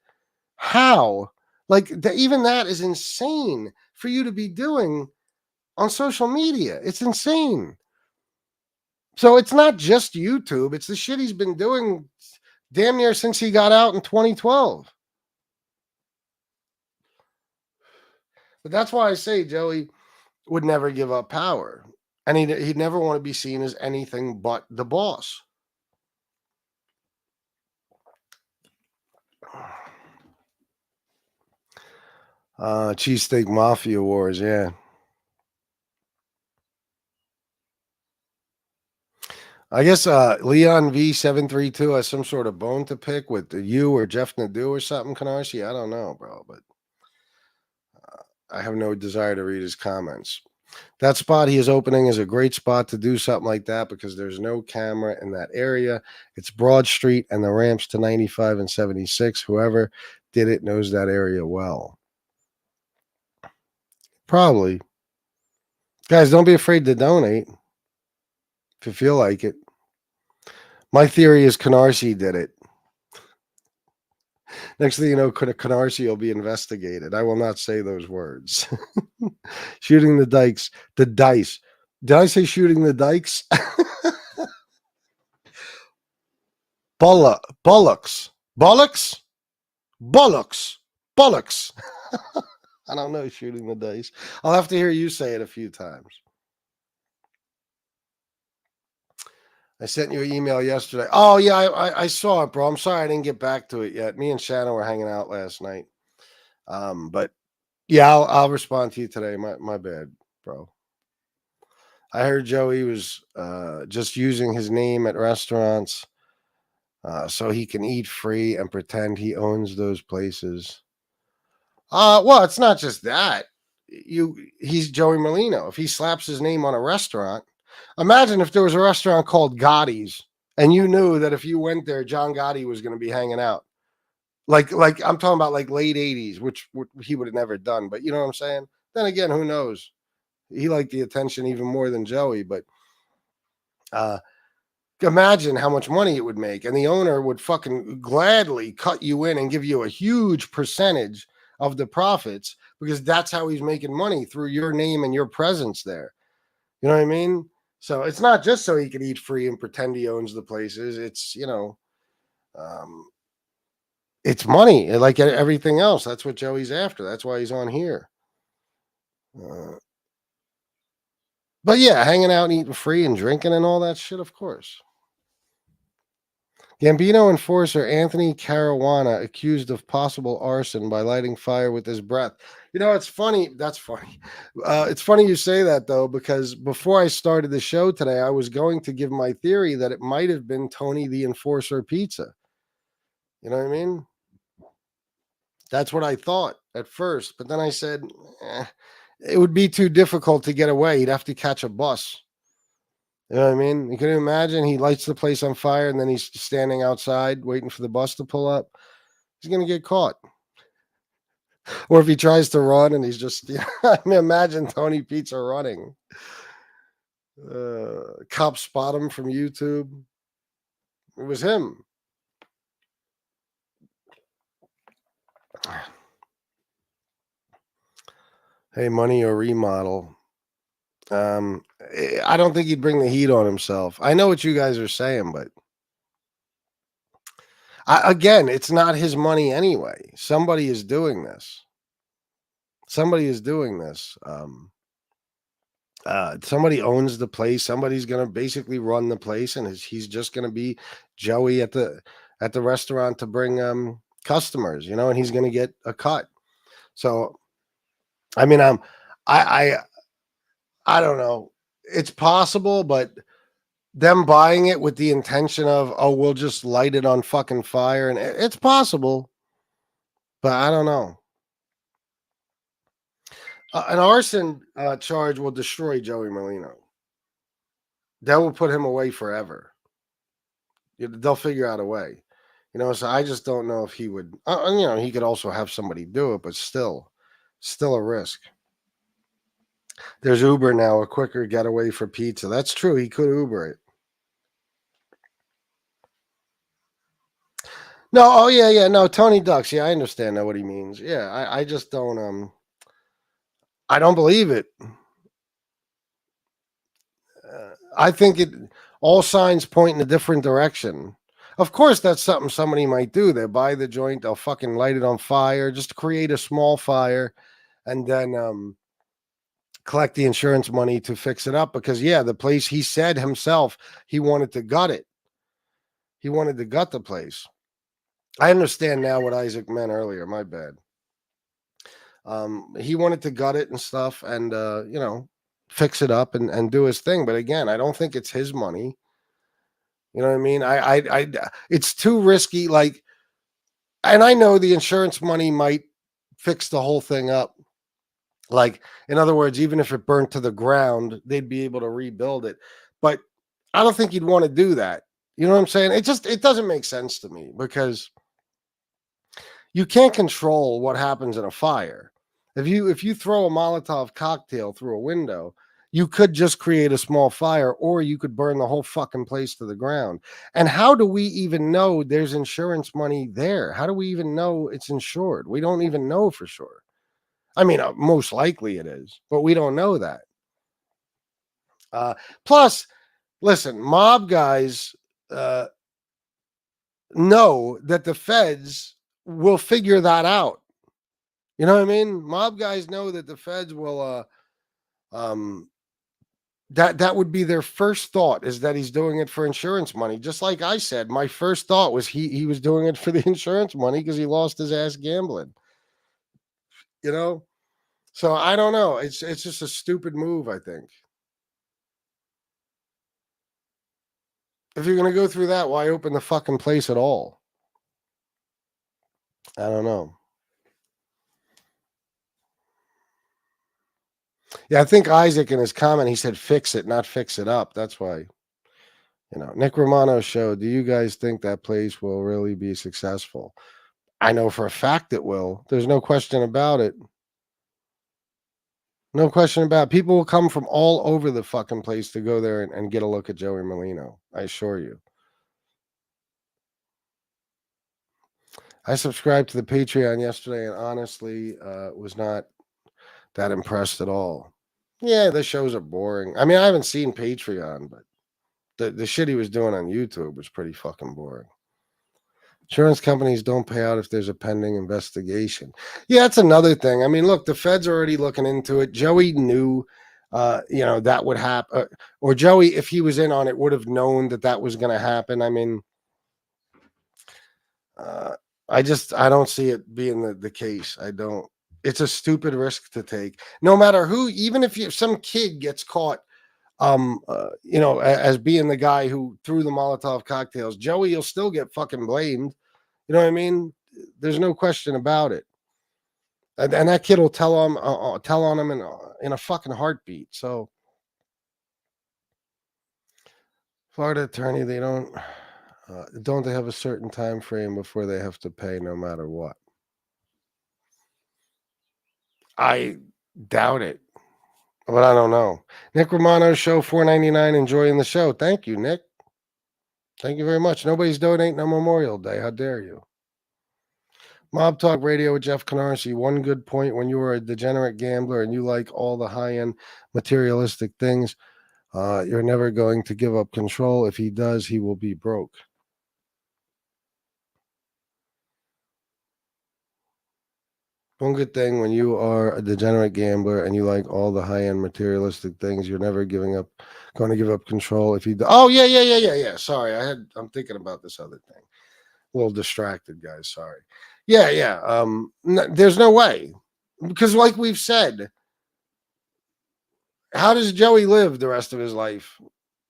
How? Like even that is insane for you to be doing on social media. It's insane. So it's not just YouTube. It's the shit he's been doing damn near since he got out in 2012. But that's why I say Joey would never give up power. And he'd never want to be seen as anything but the boss. Cheesesteak Mafia Wars, yeah. I guess Leon V732 has some sort of bone to pick with you or Jeff Nadeau or something, Canarsie. I don't know, bro, but I have no desire to read his comments. That spot he is opening is a great spot to do something like that because there's no camera in that area. It's Broad Street and the ramps to 95 and 76. Whoever did it knows that area well. Probably. Guys, don't be afraid to donate if you feel like it. My theory is Canarsie did it. Next thing you know, Canarsie will be investigated. I will not say those words. Shooting the dice. Did I say shooting the dikes? Bullocks. I don't know, shooting the dice. I'll have to hear you say it a few times. I sent you an email yesterday. Oh, yeah, I saw it, bro. I'm sorry I didn't get back to it yet. Me and Shannon were hanging out last night. But, yeah, I'll respond to you today. My bad, bro. I heard Joey was just using his name at restaurants so he can eat free and pretend he owns those places. Well, it's not just that. He's Joey Merlino. If he slaps his name on a restaurant, imagine if there was a restaurant called Gotti's and you knew that if you went there, John Gotti was going to be hanging out. Like I'm talking about like late 80s, which he would have never done. But you know what I'm saying? Then again, who knows? He liked the attention even more than Joey. But Imagine how much money it would make. And the owner would fucking gladly cut you in and give you a huge percentage of the profits because that's how he's making money, through your name and your presence there. You know what I mean? So it's not just so he can eat free and pretend he owns the places. It's, it's money, like everything else. That's what Joey's after. That's why he's on here. But yeah, hanging out and eating free and drinking and all that shit, of course. Gambino enforcer Anthony Caruana accused of possible arson by lighting fire with his breath. It's funny. That's funny. It's funny you say that, though, because before I started the show today, I was going to give my theory that it might have been Tony the Enforcer Pizza. You know what I mean? That's what I thought at first. But then I said, it would be too difficult to get away. He'd have to catch a bus. You know what I mean? You can imagine he lights the place on fire and then he's standing outside waiting for the bus to pull up. He's going to get caught. Or if he tries to run and he's just, I mean, imagine Tony Pizza running. Cops spot him from YouTube. It was him. Hey, money or remodel. I don't think he'd bring the heat on himself. I know what you guys are saying, but again, it's not his money anyway. Somebody is doing this. Somebody owns the place. Somebody's going to basically run the place, and he's just going to be Joey at the restaurant to bring customers, and he's going to get a cut. So, I mean, I don't know. It's possible, but them buying it with the intention of, we'll just light it on fucking fire, and it's possible, but I don't know. An arson charge will destroy Joey Merlino. That will put him away forever. They'll figure out a way, so I just don't know if he would, he could also have somebody do it, but still a risk. There's Uber now, a quicker getaway for pizza. That's true. He could Uber it. No, oh yeah. No, Tony Ducks. Yeah, I understand now what he means. Yeah, I just don't I don't believe it. I think all signs point in a different direction. Of course, that's something somebody might do. They buy the joint, they'll fucking light it on fire, just to create a small fire, and then collect the insurance money to fix it up. Because the place, he said himself, he wanted to gut it. He wanted to gut the place. I understand now what Isaac meant earlier. My bad. He wanted to gut it and stuff, and fix it up and do his thing. But again, I don't think it's his money. You know what I mean? I it's too risky. Like, and I know the insurance money might fix the whole thing up. Like, in other words, even if it burnt to the ground, they'd be able to rebuild it. But I don't think you'd want to do that. You know what I'm saying? It doesn't make sense to me, because you can't control what happens in a fire. If you throw a Molotov cocktail through a window, you could just create a small fire, or you could burn the whole fucking place to the ground. And how do we even know there's insurance money there? How do we even know it's insured? We don't even know for sure. I mean, most likely it is, but we don't know that. Plus, listen, mob guys know that the feds will figure that out. You know what I mean? Mob guys know that the feds will that would be their first thought, is that he's doing it for insurance money. Just like I said, my first thought was he was doing it for the insurance money because he lost his ass gambling. So I don't know. It's just a stupid move, I think. If you're going to go through that, why open the fucking place at all? I don't know. Yeah, I think Isaac in his comment, he said fix it, not fix it up. That's why, Nick Romano show, do you guys think that place will really be successful? I know for a fact it will. There's no question about it. No question about it. People will come from all over the fucking place to go there and get a look at Joey Merlino. I assure you. I subscribed to the Patreon yesterday and honestly was not that impressed at all. Yeah, the shows are boring. I mean, I haven't seen Patreon, but the shit he was doing on YouTube was pretty fucking boring. Insurance companies don't pay out if there's a pending investigation. Yeah, that's another thing. I mean, look, the Fed's already looking into it. Joey knew, that would happen. Or Joey, if he was in on it, would have known that was going to happen. I mean, I don't see it being the case. I don't. It's a stupid risk to take. No matter who, even if some kid gets caught, as being the guy who threw the Molotov cocktails, Joey will still get fucking blamed. You know what I mean? There's no question about it. And that kid will tell on him in a fucking heartbeat. So, Florida attorney, they don't they have a certain time frame before they have to pay no matter what? I doubt it. But I don't know. Nick Romano, show $4.99, enjoying the show. Thank you, Nick. Thank you very much. Nobody's donating on Memorial Day. How dare you? Mob Talk Radio with Jeff Canarsie. One good point: when you are a degenerate gambler and you like all the high-end materialistic things, you're never going to give up control. If he does, he will be broke. One good thing: when you are a degenerate gambler and you like all the high-end materialistic things, you're never going to give up control. If he yeah. Sorry, I'm thinking about this other thing. A little distracted, guys. Sorry. Yeah. There's no way, because like we've said, how does Joey live the rest of his life?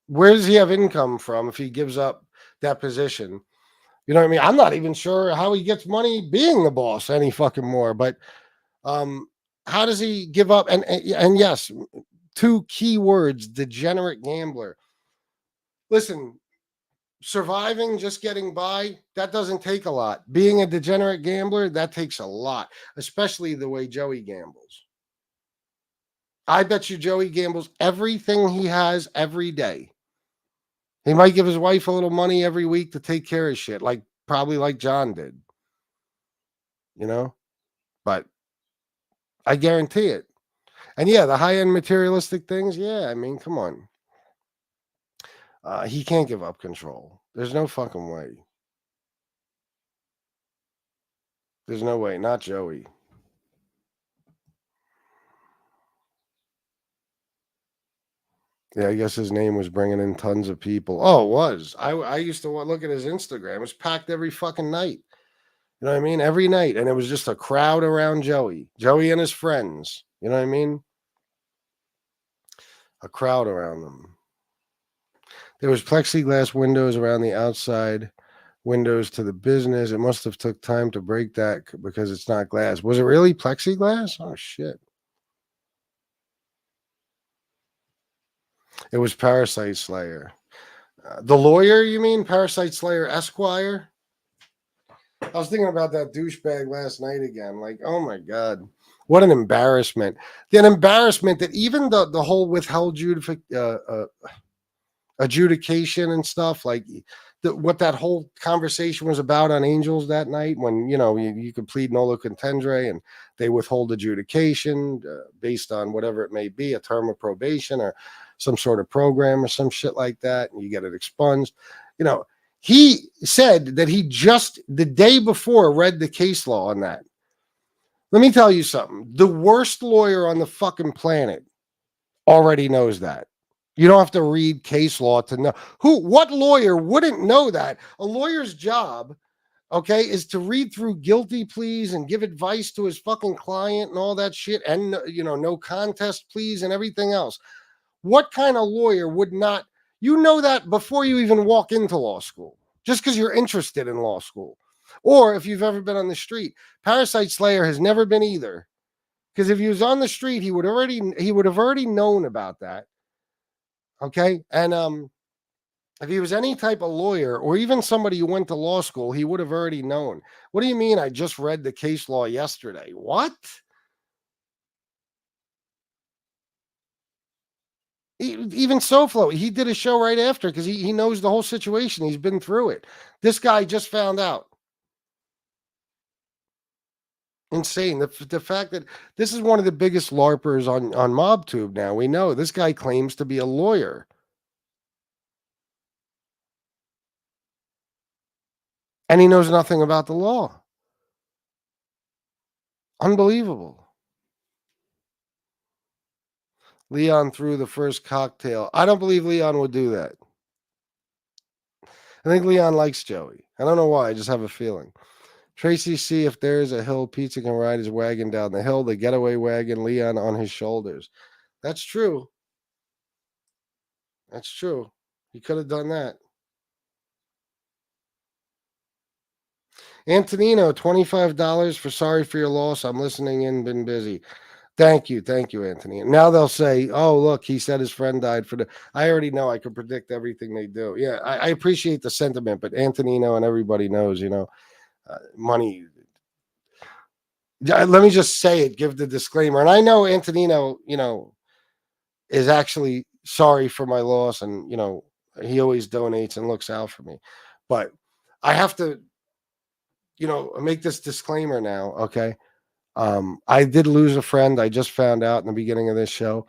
Where does he have income from if he gives up that position? You know what I mean? I'm not even sure how he gets money being the boss any fucking more. But how does he give up? And yes, two key words: degenerate gambler. Listen, surviving, just getting by, that doesn't take a lot. Being a degenerate gambler, that takes a lot, especially the way Joey gambles. I bet you Joey gambles everything he has every day. He might give his wife a little money every week to take care of shit, probably like John did. But I guarantee it. And yeah, the high-end materialistic things, yeah, I mean, come on. He can't give up control. There's no fucking way. There's no way. Not Joey. Yeah, I guess his name was bringing in tons of people. Oh, it was. I used to look at his Instagram. It was packed every fucking night. You know what I mean? Every night. And it was just a crowd around Joey. Joey and his friends. You know what I mean? A crowd around them. There was plexiglass windows around the outside windows to the business. It must have took time to break that because it's not glass. Was it really plexiglass? Oh, shit. It was Parasite Slayer. The lawyer, you mean? Parasite Slayer Esquire? I was thinking about that douchebag last night again. Oh my God. What an embarrassment. An embarrassment that even the whole withheld adjudication and stuff, what that whole conversation was about on Angels that night, when, you could plead nolo contendere and they withhold adjudication based on whatever it may be, a term of probation or some sort of program or some shit like that, and you get it expunged. He said that he just the day before read the case law on that. Let me tell you something. The worst lawyer on the fucking planet already knows that. You don't have to read case law to know. What lawyer wouldn't know that? A lawyer's job, okay, is to read through guilty pleas and give advice to his fucking client and all that shit, and no contest pleas and everything else. What kind of lawyer would not? You know that before you even walk into law school, just because you're interested in law school. Or if you've ever been on the street. Parasite Slayer has never been either. Because if he was on the street, he would have already known about that. Okay? And if he was any type of lawyer or even somebody who went to law school, he would have already known. What do you mean I just read the case law yesterday? What? Even SoFlo, he did a show right after because he knows the whole situation. He's been through it. This guy just found out. Insane. The fact that this is one of the biggest LARPers on MobTube now. We know this guy claims to be a lawyer. And he knows nothing about the law. Unbelievable. Leon threw the first cocktail. I don't believe Leon would do that. I think Leon likes Joey. I don't know why. I just have a feeling. Tracy C, if there's a hill, Pizza can ride his wagon down the hill, the getaway wagon, Leon on his shoulders. That's true. That's true. He could have done that. Antonino, $25 for sorry for your loss. I'm listening in, been busy. Thank you, Anthony. Now they'll say, "Oh, look, he said his friend died for the." I already know. I could predict everything they do. Yeah, I appreciate the sentiment, but Antonino and everybody knows, money. Let me just say it. Give the disclaimer, and I know Antonino, is actually sorry for my loss, and he always donates and looks out for me. But I have to, make this disclaimer now. Okay. I did lose a friend. I just found out in the beginning of this show.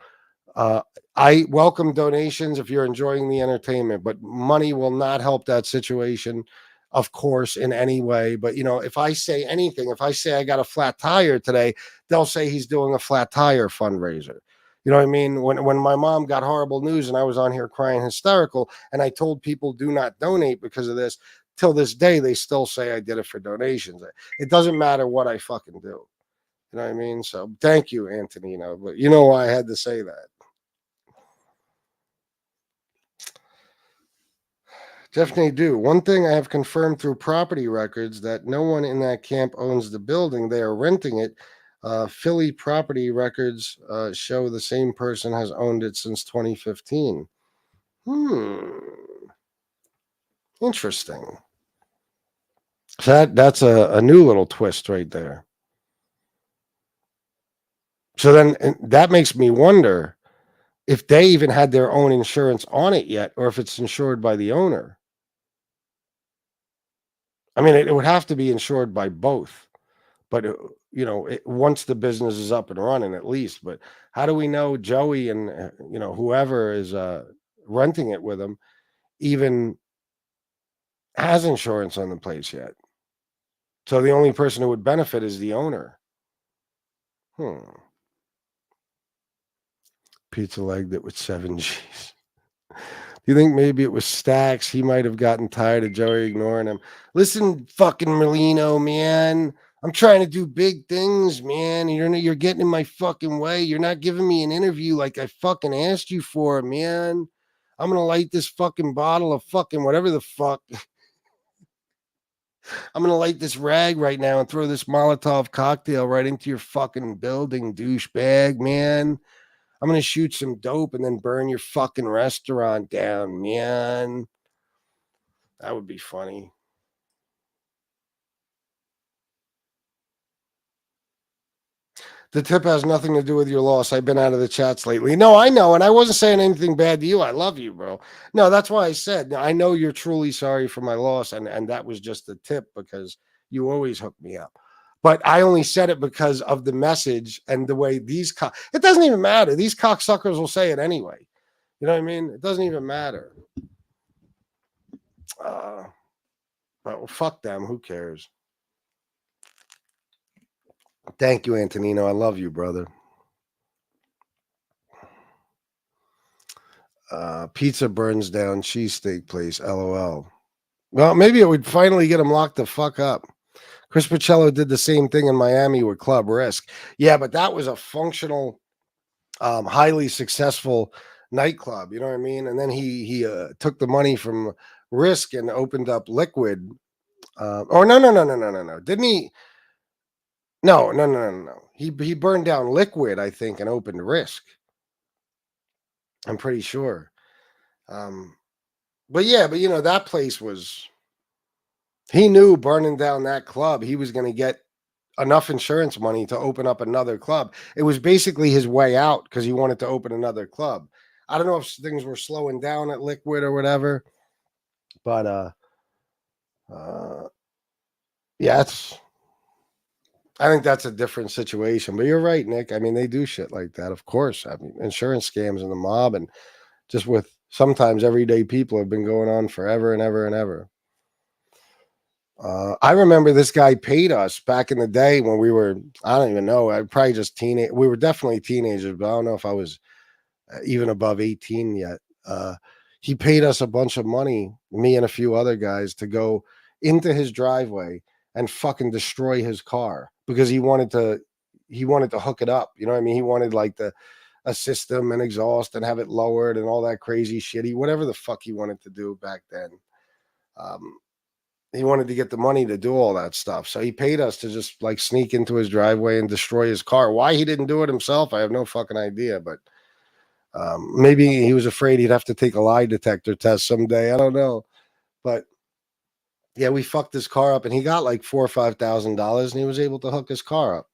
I welcome donations if you're enjoying the entertainment, but money will not help that situation, of course, in any way. But, if I say anything, if I say I got a flat tire today, they'll say he's doing a flat tire fundraiser. You know what I mean? When my mom got horrible news and I was on here crying hysterical and I told people do not donate because of this, till this day, they still say I did it for donations. It doesn't matter what I fucking do. You know what I mean? So thank you, Antonino. But you know why I had to say that. Definitely do. One thing I have confirmed through property records that no one in that camp owns the building. They are renting it. Philly property records show the same person has owned it since 2015. Interesting. So that's a new little twist right there. So then that makes me wonder if they even had their own insurance on it yet, or if it's insured by the owner. I mean, it would have to be insured by both, but once the business is up and running, at least. But how do we know Joey and whoever is renting it with him even has insurance on the place yet? So the only person who would benefit is the owner. Pizza legged it with 7 G's. Do you think maybe it was Stacks? He might have gotten tired of Joey ignoring him. Listen, fucking Merlino, man. I'm trying to do big things, man. You're getting in my fucking way. You're not giving me an interview like I fucking asked you for, man. I'm gonna light this fucking bottle of fucking whatever the fuck. I'm gonna light this rag right now and throw this Molotov cocktail right into your fucking building, douchebag, man. I'm going to shoot some dope and then burn your fucking restaurant down, man. That would be funny. The tip has nothing to do with your loss. I've been out of the chats lately. No, I know. And I wasn't saying anything bad to you. I love you, bro. No, that's why I said, I know you're truly sorry for my loss. And that was just the tip because you always hook me up. But I only said it because of the message and the way these it doesn't even matter. These cocksuckers will say it anyway. You know what I mean? It doesn't even matter. But fuck them. Who cares? Thank you, Antonino. I love you, brother. Pizza burns down cheesesteak place. LOL. Well, maybe it would finally get him locked the fuck up. Chris Paciello did the same thing in Miami with Club Risk. Yeah, but that was a functional, highly successful nightclub. You know what I mean? And then he took the money from Risk and opened up Liquid. No. Didn't he? No. He burned down Liquid, I think, and opened Risk. I'm pretty sure. But that place was. He knew burning down that club, he was going to get enough insurance money to open up another club. It was basically his way out because he wanted to open another club. I don't know if things were slowing down at Liquid or whatever, but yeah, I think that's a different situation. But you're right, Nick. I mean, they do shit like that, of course. I mean, insurance scams in the mob, and just with sometimes everyday people have been going on forever and ever and ever. I remember this guy paid us back in the day when we were, I don't even know, I probably just teenage. We were definitely teenagers, but I don't know if I was even above 18 yet. He paid us a bunch of money, me and a few other guys, to go into his driveway and fucking destroy his car because he wanted to hook it up. You know what I mean? He wanted like a system and exhaust and have it lowered and all that crazy shit. Whatever the fuck he wanted to do back then. He wanted to get the money to do all that stuff. So he paid us to just like sneak into his driveway and destroy his car. Why he didn't do it himself, I have no fucking idea. But maybe he was afraid he'd have to take a lie detector test someday. I don't know. But yeah, we fucked his car up and he got like $4,000 or $5,000 and he was able to hook his car up.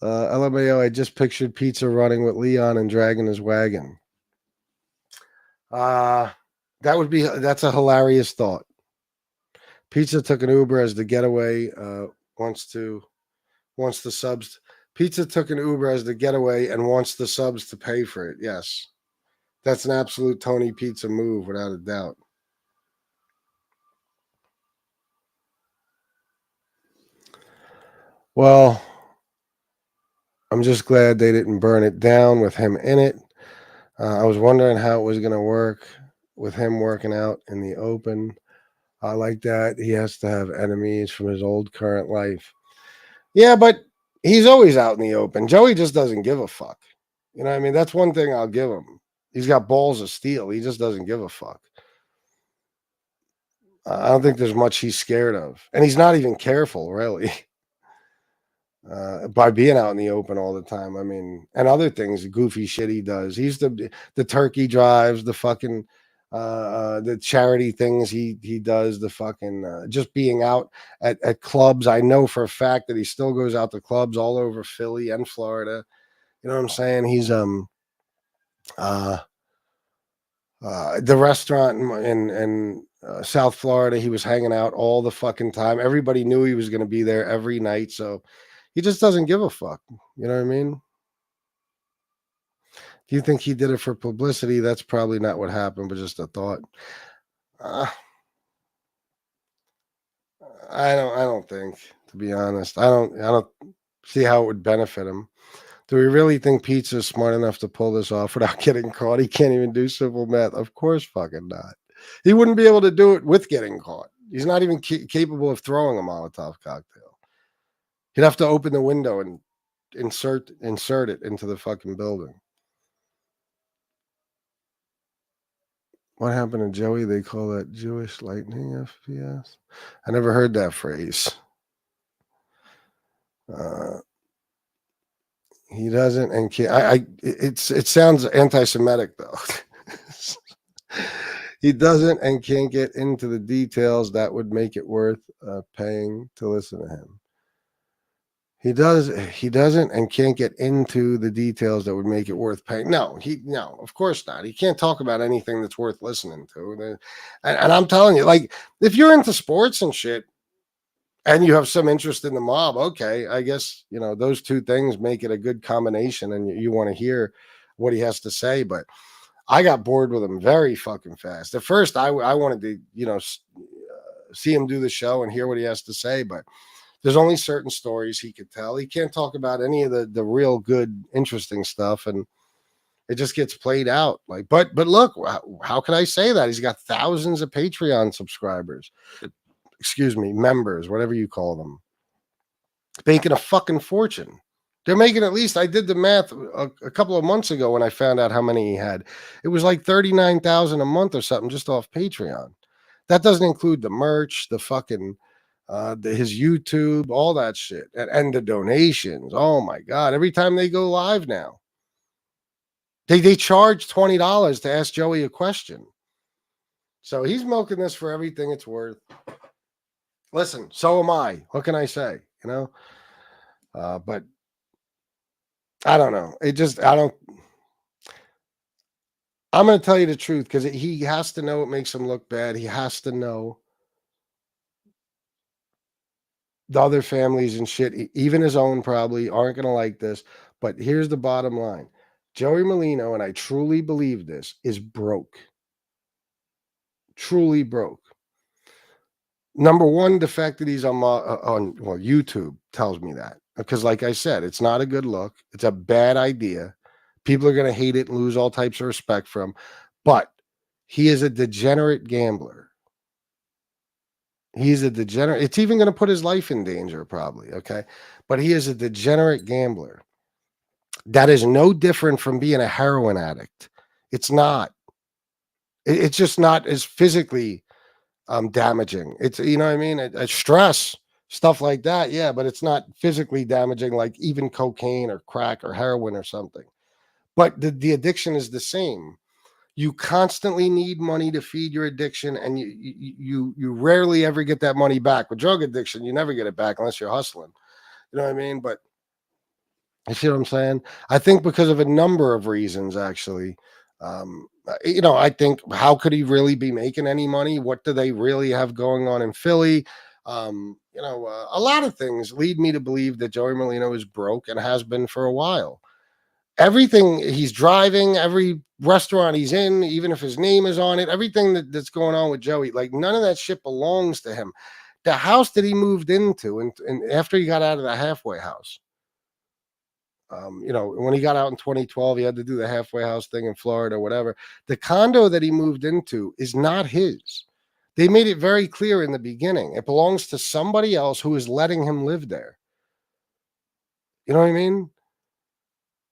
LMAO, I just pictured Pizza running with Leon and dragging his wagon. That's a hilarious thought. Pizza took an Uber as the getaway. Wants the subs. Pizza took an Uber as the getaway and wants the subs to pay for it. Yes, that's an absolute Tony Pizza move, without a doubt. Well, I'm just glad they didn't burn it down with him in it. I was wondering how it was going to work with him working out in the open. I like that. He has to have enemies from his old current life. Yeah, but he's always out in the open. Joey just doesn't give a fuck. You know what I mean? That's one thing I'll give him. He's got balls of steel. He just doesn't give a fuck. I don't think there's much he's scared of. And he's not even careful, really. By being out in the open all the time. I mean, and other things, goofy shit he does. He's the turkey drives, the fucking the charity things he does, the fucking just being out at clubs. I know for a fact that he still goes out to clubs all over Philly and Florida. You know what I'm saying? He's the restaurant in South Florida, he was hanging out all the fucking time. Everybody knew he was going to be there every night, so he just doesn't give a fuck. You know what I mean? Do you think he did it for publicity? That's probably not what happened, but just a thought. I don't think, to be honest. I don't see how it would benefit him. Do we really think Pizza's smart enough to pull this off without getting caught? He can't even do simple math. Of course fucking not. He wouldn't be able to do it with getting caught. He's not even capable of throwing a Molotov cocktail. He'd have to open the window and insert it into the fucking building. What happened to Joey? They call that Jewish lightning FBS. I never heard that phrase. He doesn't and can't. It sounds anti-Semitic though. He doesn't and can't get into the details that would make it worth paying to listen to him. He doesn't and can't get into the details that would make it worth paying. No, of course not. He can't talk about anything that's worth listening to. And I'm telling you, like, if you're into sports and shit and you have some interest in the mob, okay, I guess, those two things make it a good combination and you want to hear what he has to say. But I got bored with him very fucking fast. At first, I wanted to, see him do the show and hear what he has to say, but there's only certain stories he could tell. He can't talk about any of the real good, interesting stuff, and it just gets played out. Like, but look, how can I say that? He's got thousands of Patreon subscribers. Excuse me, members, whatever you call them. Making a fucking fortune. They're making at least, I did the math a couple of months ago when I found out how many he had. It was like $39,000 a month or something just off Patreon. That doesn't include the merch, the fucking his YouTube, all that shit, and the donations. Oh my God! Every time they go live now, they charge $20 to ask Joey a question. So he's milking this for everything it's worth. Listen, so am I. What can I say? But I don't know. I'm going to tell you the truth because he has to know it makes him look bad. He has to know the other families and shit, even his own probably aren't going to like this. But here's the bottom line. Joey Merlino, and I truly believe this, is broke. Truly broke. Number one, the fact that he's on YouTube tells me that. Because like I said, it's not a good look. It's a bad idea. People are going to hate it and lose all types of respect for him. But he is a degenerate gambler. He's a degenerate. It's even going to put his life in danger, probably. Okay. But he is a degenerate gambler. That is no different from being a heroin addict. It's not. It's just not as physically damaging. It's, you know what I mean? Stress, stuff like that. Yeah. But it's not physically damaging like even cocaine or crack or heroin or something. But the addiction is the same. You constantly need money to feed your addiction, and you rarely ever get that money back. With drug addiction, you never get it back unless you're hustling. You know what I mean? But you see what I'm saying? I think because of a number of reasons, actually. I think how could he really be making any money? What do they really have going on in Philly? A lot of things lead me to believe that Joey Merlino is broke and has been for a while. Everything he's driving, every restaurant he's in, even if his name is on it, everything that's going on with Joey, like none of that shit belongs to him. The house that he moved into, and after he got out of the halfway house, when he got out in 2012, he had to do the halfway house thing in Florida or whatever. The condo that he moved into is not his. They made it very clear in the beginning. It belongs to somebody else who is letting him live there. You know what I mean?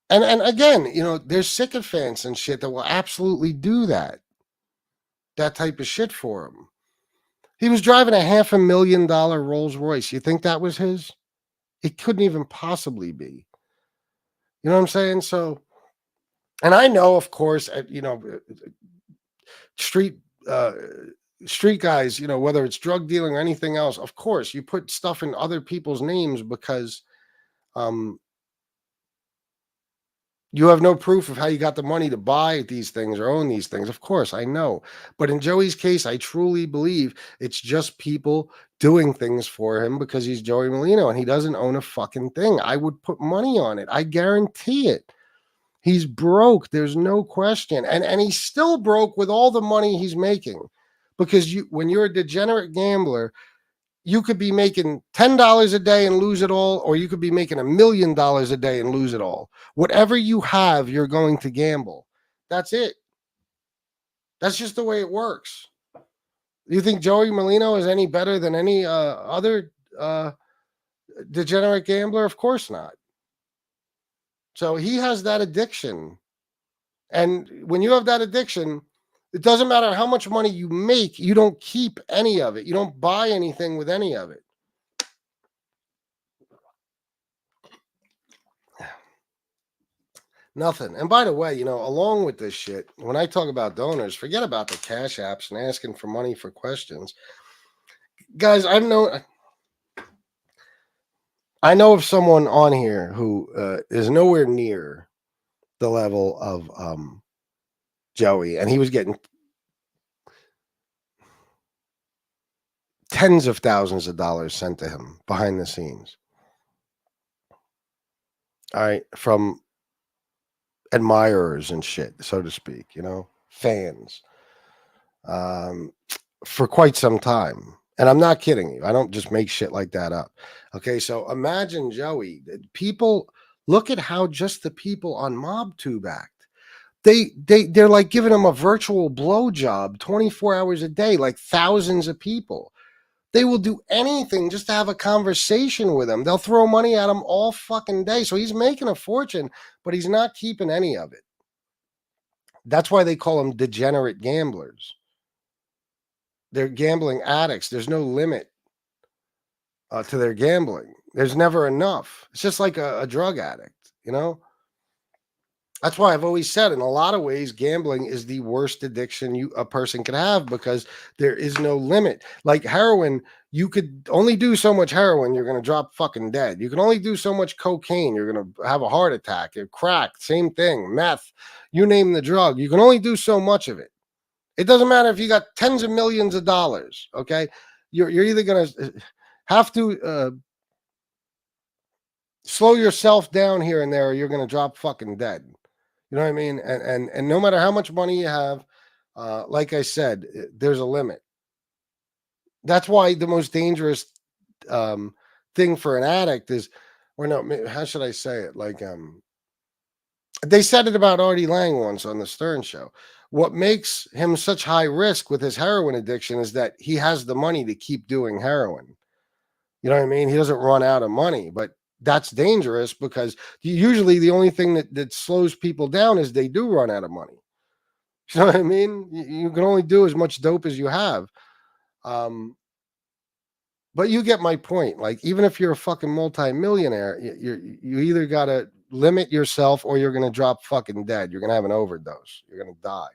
And again, there's sycophants and shit that will absolutely do that type of shit for him. He was driving a $500,000 Rolls Royce. You think that was his? It couldn't even possibly be. You know what I'm saying? So, and I know, of course, street guys, whether it's drug dealing or anything else, of course, you put stuff in other people's names because you have no proof of how you got the money to buy these things or own these things. Of course, I know. But in Joey's case, I truly believe it's just people doing things for him because he's Joey Merlino and he doesn't own a fucking thing. I would put money on it. I guarantee it. He's broke. There's no question. And he's still broke with all the money he's making. Because when you're a degenerate gambler, you could be making $10 a day and lose it all, or you could be making $1 million a day and lose it all. Whatever you have, you're going to gamble. That's it. That's just the way it works. You think Joey Merlino is any better than any other degenerate gambler? Of course not. So he has that addiction. And when you have that addiction, it doesn't matter how much money you make, you don't keep any of it. You don't buy anything with any of it. Nothing. And by the way, along with this shit, when I talk about donors, forget about the cash apps and asking for money for questions. Guys, I know of someone on here who is nowhere near the level of Joey, and he was getting tens of thousands of dollars sent to him behind the scenes. All right, from admirers and shit, so to speak, fans, for quite some time. And I'm not kidding you. I don't just make shit like that up. Okay, so imagine Joey. People, look at how just the people on MobTube act. They're like giving him a virtual blowjob 24 hours a day, like thousands of people. They will do anything just to have a conversation with him. They'll throw money at him all fucking day. So he's making a fortune, but he's not keeping any of it. That's why they call them degenerate gamblers. They're gambling addicts. There's no limit to their gambling. There's never enough. It's just like a drug addict, That's why I've always said, in a lot of ways, gambling is the worst addiction a person could have, because there is no limit. Like heroin, you could only do so much heroin, you're going to drop fucking dead. You can only do so much cocaine, you're going to have a heart attack. Crack, same thing. Meth, you name the drug, you can only do so much of it. It doesn't matter if you got tens of millions of dollars. Okay, you're either going to have to slow yourself down here and there, or you're going to drop fucking dead. You know what I mean? And no matter how much money you have, like I said, there's a limit. That's why the most dangerous thing for an addict is, or no, how should I say it? Like, they said it about Artie Lang once on the Stern Show. What makes him such high risk with his heroin addiction is that he has the money to keep doing heroin. You know what I mean? He doesn't run out of money, but that's dangerous, because usually the only thing that slows people down is they do run out of money. You know what I mean? You can only do as much dope as you have. But you get my point. Like, even if you're a fucking multimillionaire, you either got to limit yourself, or you're going to drop fucking dead. You're going to have an overdose. You're going to die,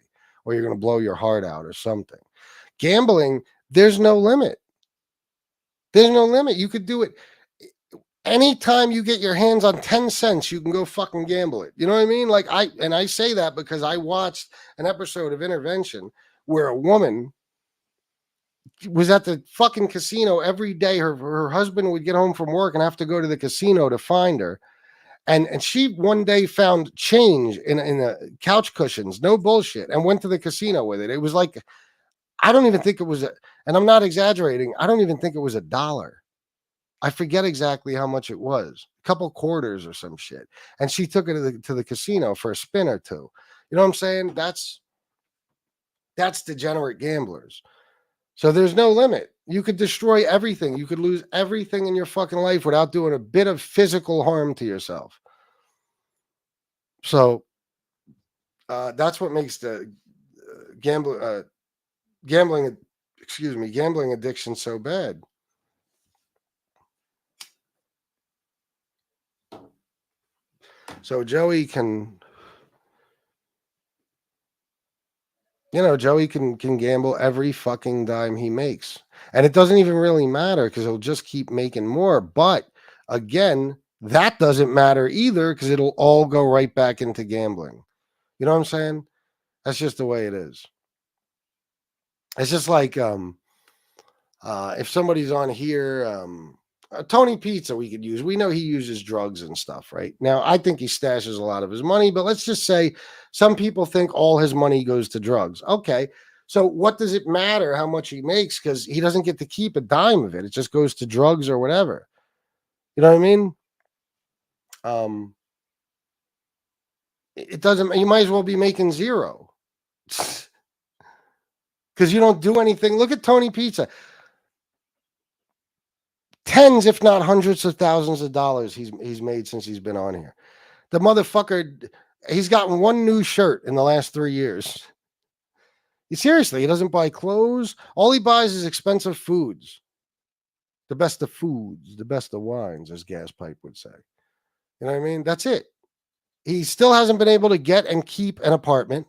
or you're going to blow your heart out or something. Gambling, there's no limit. There's no limit. You could do it. Anytime you get your hands on 10 cents, you can go fucking gamble it. You know what I mean? Like, I say that because I watched an episode of Intervention where a woman was at the fucking casino every day. Her husband would get home from work and have to go to the casino to find her. And she one day found change in the couch cushions, no bullshit, and went to the casino with it. It was like, I don't even think it was, and I'm not exaggerating, I don't even think it was $1. I forget exactly how much it was, a couple quarters or some shit. And she took it to the casino for a spin or two. You know what I'm saying? That's degenerate gamblers. So there's no limit. You could destroy everything. You could lose everything in your fucking life without doing a bit of physical harm to yourself. So that's what makes the gambling addiction so bad. So Joey can gamble every fucking dime he makes. And it doesn't even really matter, because he'll just keep making more. But again, that doesn't matter either, because it'll all go right back into gambling. You know what I'm saying? That's just the way it is. It's just like if somebody's on here, Tony Pizza we could use. We know he uses drugs and stuff, right? Now, I think he stashes a lot of his money, but let's just say some people think all his money goes to drugs. Okay, so what does it matter how much he makes? Because he doesn't get to keep a dime of it. It just goes to drugs or whatever. You know what I mean? It doesn't, you might as well be making zero. Because you don't do anything. Look at Tony Pizza. Tens, if not hundreds of thousands of dollars he's made since he's been on here. The motherfucker, he's gotten one new shirt in the last 3 years. Seriously, he doesn't buy clothes. All he buys is expensive foods. The best of foods, the best of wines, as Gas Pipe would say. You know what I mean? That's it. He still hasn't been able to get and keep an apartment.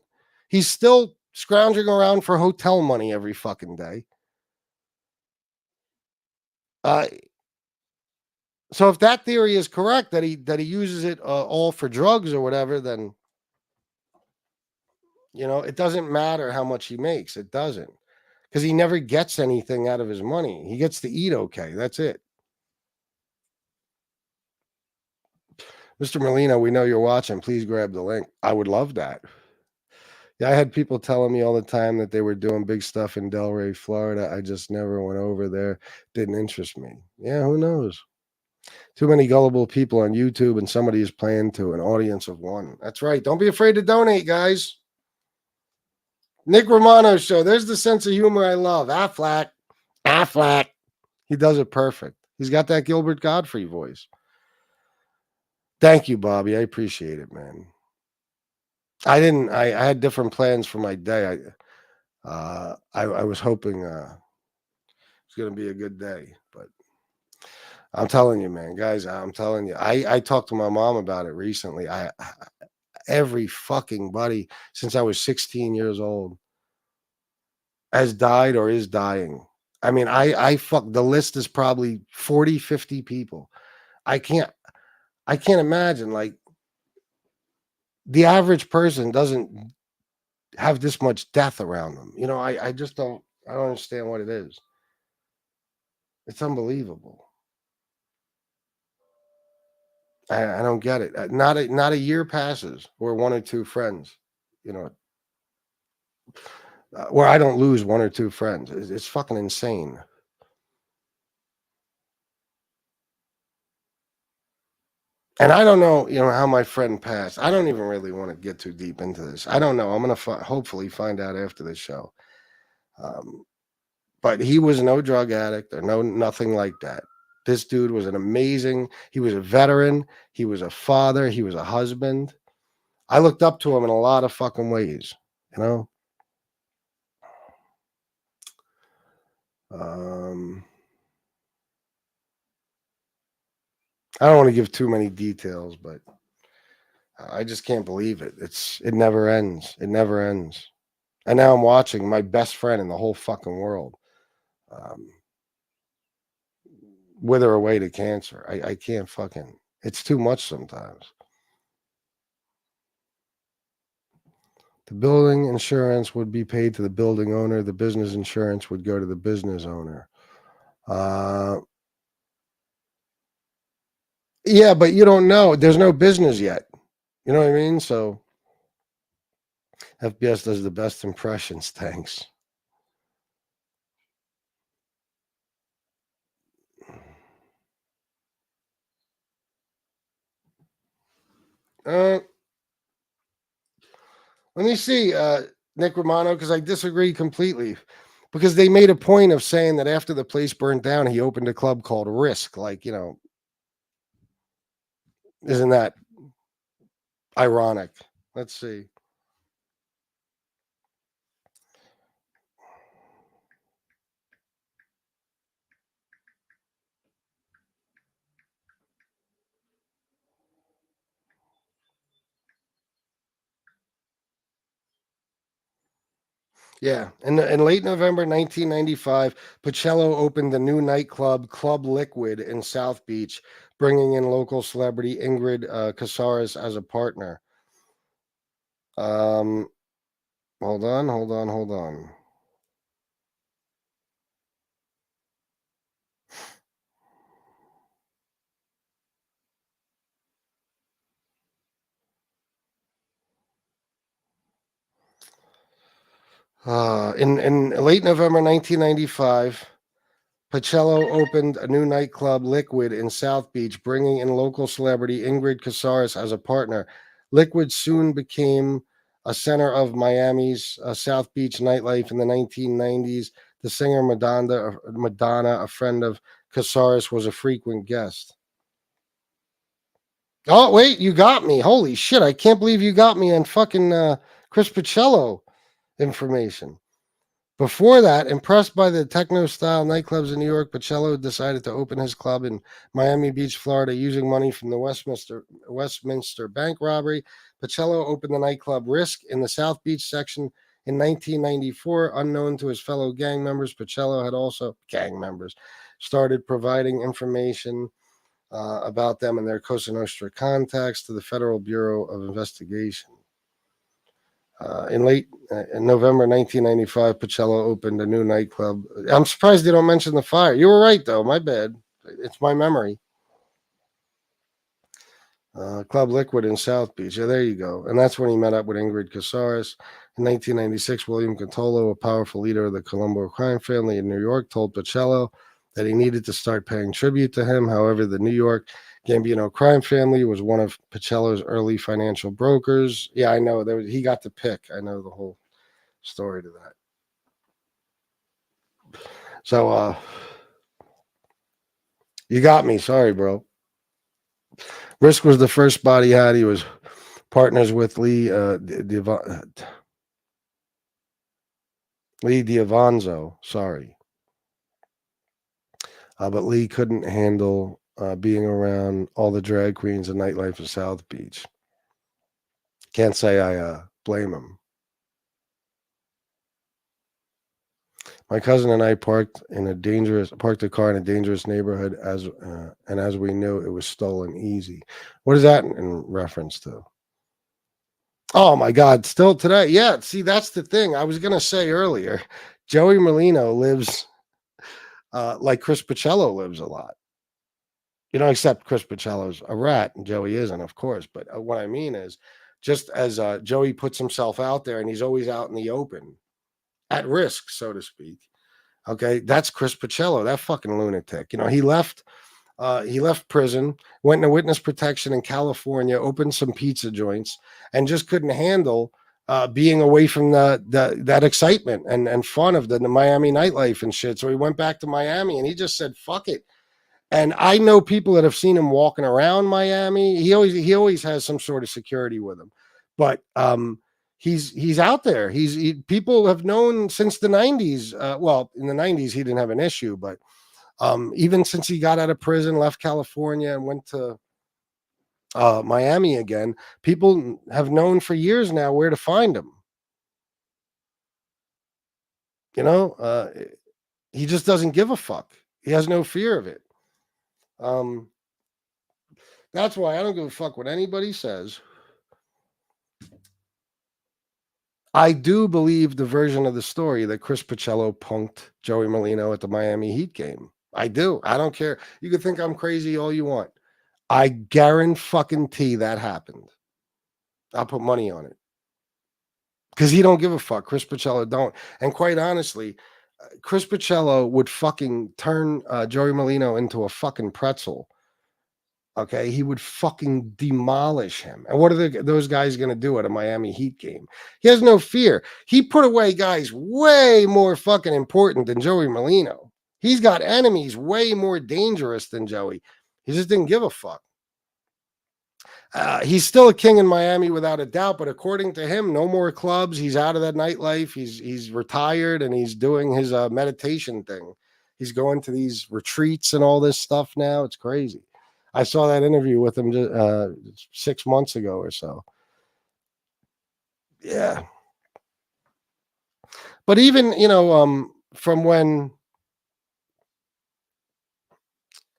He's still scrounging around for hotel money every fucking day. So if that theory is correct, that he uses it all for drugs or whatever, then it doesn't matter how much he makes. It doesn't, because he never gets anything out of his money. He gets to eat okay. That's it. Mr. Merlino, we know you're watching. Please grab the link. I would love that. Yeah, I had people telling me all the time that they were doing big stuff in Delray, Florida. I just never went over there. Didn't interest me. Yeah, who knows? Too many gullible people on YouTube, and somebody is playing to an audience of one. That's right. Don't be afraid to donate, guys. Nick Romano Show. There's the sense of humor I love. Affleck. He does it perfect. He's got that Gilbert Godfrey voice. Thank you, Bobby. I appreciate it, man. I had different plans for my day. I was hoping it's going to be a good day, but I'm telling you, man, guys, I'm telling you, I talked to my mom about it recently. every fucking buddy since I was 16 years old has died or is dying. I mean, the list is probably 40, 50 people. I can't imagine, like, the average person doesn't have this much death around them. You know, I just don't understand what it is. It's unbelievable. I don't get it. Not a year passes where one or two friends, you know, where I don't lose one or two friends. It's fucking insane. And I don't know, you know, how my friend passed. I don't even really want to get too deep into this. I don't know. I'm going to hopefully find out after this show. But he was no drug addict or nothing like that. This dude was he was a veteran. He was a father. He was a husband. I looked up to him in a lot of fucking ways, you know? I don't want to give too many details, but I just can't believe it. It never ends. It never ends. And now I'm watching my best friend in the whole fucking world wither away to cancer. I can't fucking, it's too much sometimes. The building insurance would be paid to the building owner. The business insurance would go to the business owner. Yeah, but you don't know. There's no business yet. You know what I mean? So FBS does the best impressions. Thanks. Let me see, Nick Romano, because I disagree completely. Because they made a point of saying that after the place burned down, he opened a club called Risk. Like, you know, isn't that ironic? Let's see. Yeah. In late November 1995, Paciello opened the new nightclub, Club Liquid, in South Beach, bringing in local celebrity Ingrid Casares as a partner. Hold on. In late November 1995, Paciello opened a new nightclub, Liquid, in South Beach, bringing in local celebrity Ingrid Casares as a partner. Liquid soon became a center of Miami's South Beach nightlife in the 1990s. The singer Madonna, a friend of Casares, was a frequent guest. Oh, wait, you got me. Holy shit, I can't believe you got me on fucking Chris Paciello information. Before that, impressed by the techno-style nightclubs in New York, Paciello decided to open his club in Miami Beach, Florida, using money from the Westminster bank robbery. Paciello opened the nightclub Risk in the South Beach section in 1994. Unknown to his fellow gang members, Paciello had also started providing information about them and their Cosa Nostra contacts to the Federal Bureau of Investigation. In November 1995, Paciello opened a new nightclub. I'm surprised they don't mention the fire. You were right, though. My bad. It's my memory. Club Liquid in South Beach. Yeah, there you go. And that's when he met up with Ingrid Casares. In 1996, William Cantolo, a powerful leader of the Colombo crime family in New York, told Paciello that he needed to start paying tribute to him. However, the New York Gambino crime family was one of Paciello's early financial brokers. Yeah, I know. He got the pick. I know the whole story to that. So, you got me. Sorry, bro. Risk was the first spot he had. He was partners with Lee Diavanzo. Sorry. But Lee couldn't handle being around all the drag queens and nightlife of South Beach. Can't say I blame him. My cousin and I parked a car in a dangerous neighborhood and as we knew, it was stolen easy. What is that in reference to? Oh my God, still today. Yeah, see, that's the thing. I was going to say earlier, Joey Merlino lives like Chris Paciello lives a lot. Except Chris Pacello's a rat and Joey isn't, of course. But what I mean is, just as Joey puts himself out there and he's always out in the open, at risk, so to speak. Okay, that's Chris Paciello, that fucking lunatic. He left prison, went into witness protection in California, opened some pizza joints, and just couldn't handle being away from that excitement and fun of the Miami nightlife and shit. So he went back to Miami and he just said, "Fuck it." And I know people that have seen him walking around Miami. He always has some sort of security with him, but he's out there. People have known since the 90s. Well, in the 90s he didn't have an issue, but even since he got out of prison, left California and went to Miami again, people have known for years now where to find him. He just doesn't give a fuck. He has no fear of it. That's why I don't give a fuck what anybody says. I do believe the version of the story that Chris Paciello punked Joey Merlino at the Miami Heat game. I do. I don't care. You can think I'm crazy all you want. I guarantee that happened. I'll put money on it. Because he don't give a fuck. Chris Paciello don't. And quite honestly, Chris Paciello would fucking turn Joey Merlino into a fucking pretzel. Okay, he would fucking demolish him. And what are those guys going to do at a Miami Heat game? He has no fear. He put away guys way more fucking important than Joey Merlino. He's got enemies way more dangerous than Joey. He just didn't give a fuck. He's still a king in Miami without a doubt, but according to him, no more clubs. He's out of that nightlife. He's retired and he's doing his meditation thing. He's going to these retreats and all this stuff now. It's crazy. I saw that interview with him 6 months ago or so. Yeah. But even, from when...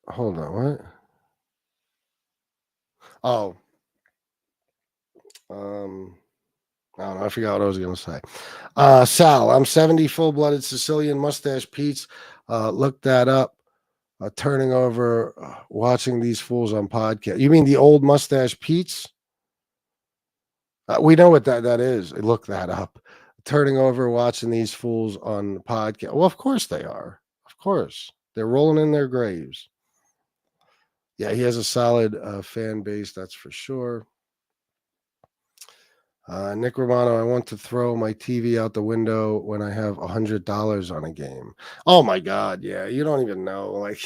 Hold on, what? Oh. I don't know. I forgot what I was going to say. Sal, I'm 70, full-blooded Sicilian, mustache Pete's. Look that up. Turning over, watching these fools on podcast. You mean the old mustache Pete's? We know what that is. Look that up. Turning over, watching these fools on podcast. Well, of course they are. Of course. They're rolling in their graves. Yeah, he has a solid fan base, that's for sure. Nick Romano, I want to throw my TV out the window when I have $100 on a game. Oh my God, yeah, you don't even know. Like,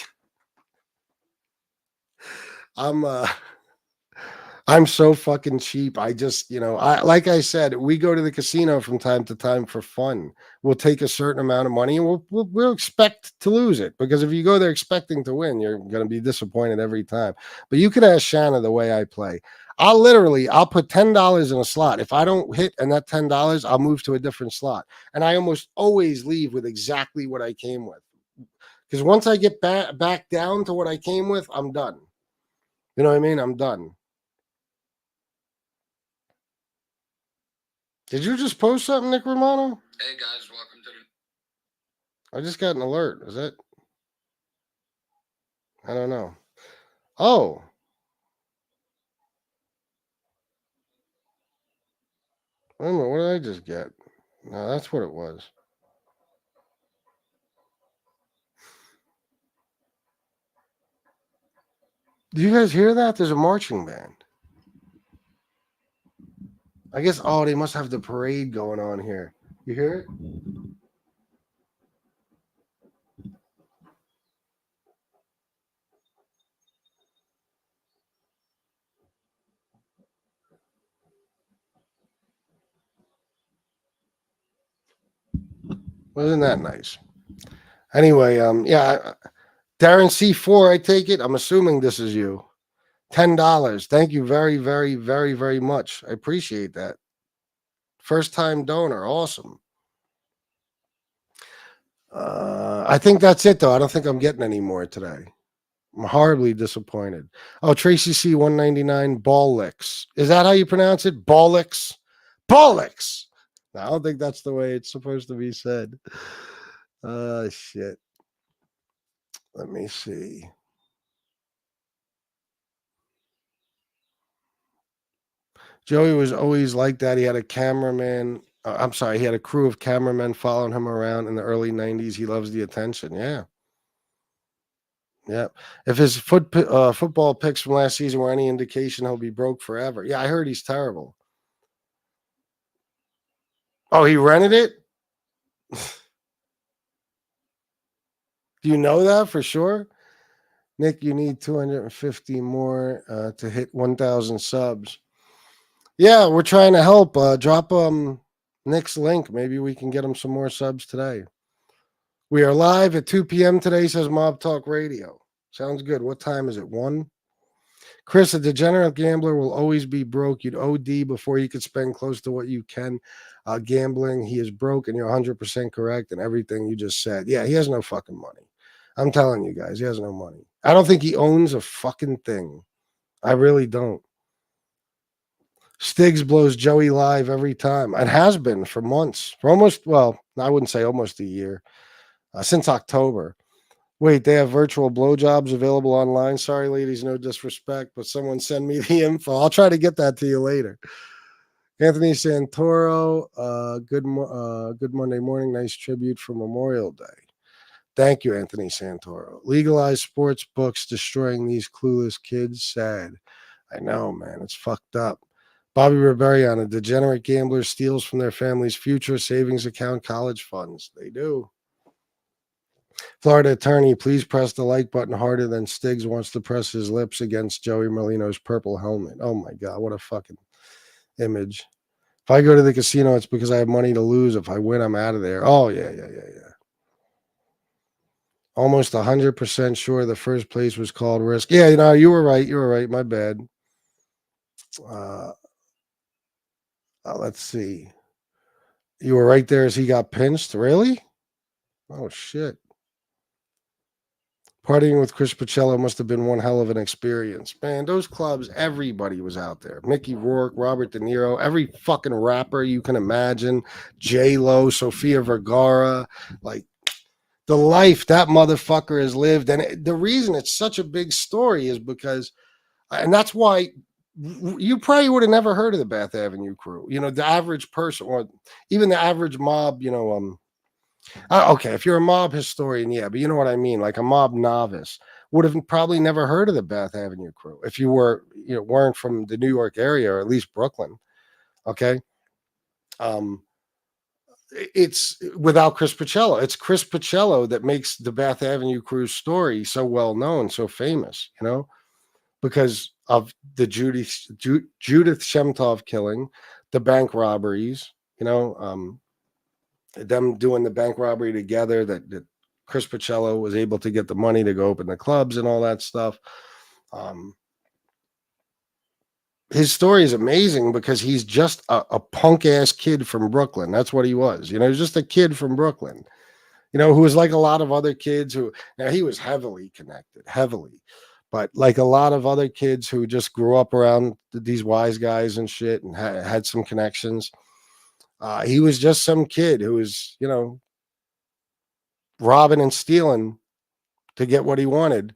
I'm so fucking cheap. I just, like I said, we go to the casino from time to time for fun. We'll take a certain amount of money and we'll expect to lose it, because if you go there expecting to win, you're going to be disappointed every time. But you can ask Shanna the way I play. I'll put $10 in a slot. If I don't hit and that $10, I'll move to a different slot. And I almost always leave with exactly what I came with. Because once I get back down to what I came with, I'm done. You know what I mean? I'm done. Did you just post something, Nick Romano? Hey guys, welcome to I just got an alert. Is that? I don't know. Oh. Wait a minute, what did I just get? No, that's what it was. Do you guys hear that? There's a marching band. I guess, they must have the parade going on here. You hear it? Wasn't that nice? Anyway, yeah, Darren C4, I take it. I'm assuming this is you. $10. Thank you very, very, very, very much. I appreciate that. First time donor. Awesome. I think that's it, though. I don't think I'm getting any more today. I'm horribly disappointed. Oh, Tracy C 199 ball licks. Is that how you pronounce it? Ball licks? Ball licks. No, I don't think that's the way it's supposed to be said. Shit. Let me see. Joey was always like that. He had a cameraman. He had a crew of cameramen following him around in the early 90s. He loves the attention. Yeah. Yeah. If his football picks from last season were any indication, he'll be broke forever. Yeah, I heard he's terrible. Oh, he rented it? Do you know that for sure? Nick, you need 250 more to hit 1,000 subs. Yeah, we're trying to help. Drop Nick's link. Maybe we can get him some more subs today. We are live at 2 p.m. today, says Mob Talk Radio. Sounds good. What time is it? 1? Chris, a degenerate gambler will always be broke. You'd OD before you could spend close to what you can gambling. He is broke, and you're 100% correct in everything you just said. Yeah, he has no fucking money. I'm telling you guys, he has no money. I don't think he owns a fucking thing. I really don't. Stiggs blows Joey live every time. It has been for months. For almost, well, I wouldn't say almost a year. Since October. Wait, they have virtual blowjobs available online? Sorry, ladies, no disrespect, but someone send me the info. I'll try to get that to you later. Anthony Santoro, good Monday morning. Nice tribute for Memorial Day. Thank you, Anthony Santoro. Legalized sports books destroying these clueless kids. Sad. I know, man. It's fucked up. Bobby Riberian, a degenerate gambler steals from their family's future savings account college funds. They do. Florida attorney, please press the like button harder than Stiggs wants to press his lips against Joey Merlino's purple helmet. Oh my God, what a fucking image. If I go to the casino, it's because I have money to lose. If I win, I'm out of there. Oh, yeah. Almost 100% sure the first place was called Risk. Yeah, you were right. You were right. My bad. Let's see. You were right there as he got pinched. Really? Oh, shit. Partying with Chris Paciello must have been one hell of an experience. Man, those clubs, everybody was out there. Mickey Rourke, Robert De Niro, every fucking rapper you can imagine. J-Lo, Sofia Vergara. Like, the life that motherfucker has lived. And the reason it's such a big story is because, and that's why you probably would have never heard of the Bath Avenue crew. The average person, or even the average mob, okay, if you're a mob historian, yeah, but you know what I mean? Like a mob novice would have probably never heard of the Bath Avenue crew if you weren't from the New York area, or at least Brooklyn. Okay. It's without Chris Paciello. It's Chris Paciello that makes the Bath Avenue crew story so well known, so famous, because of the Judith Shemtov killing, the bank robberies, them doing the bank robbery together, that Chris Paciello was able to get the money to go open the clubs and all that stuff. His story is amazing because he's just a punk ass kid from Brooklyn. That's what he was. He's just a kid from Brooklyn, who was like a lot of other kids now he was heavily connected, but like a lot of other kids who just grew up around these wise guys and shit and had some connections. He was just some kid who was, robbing and stealing to get what he wanted.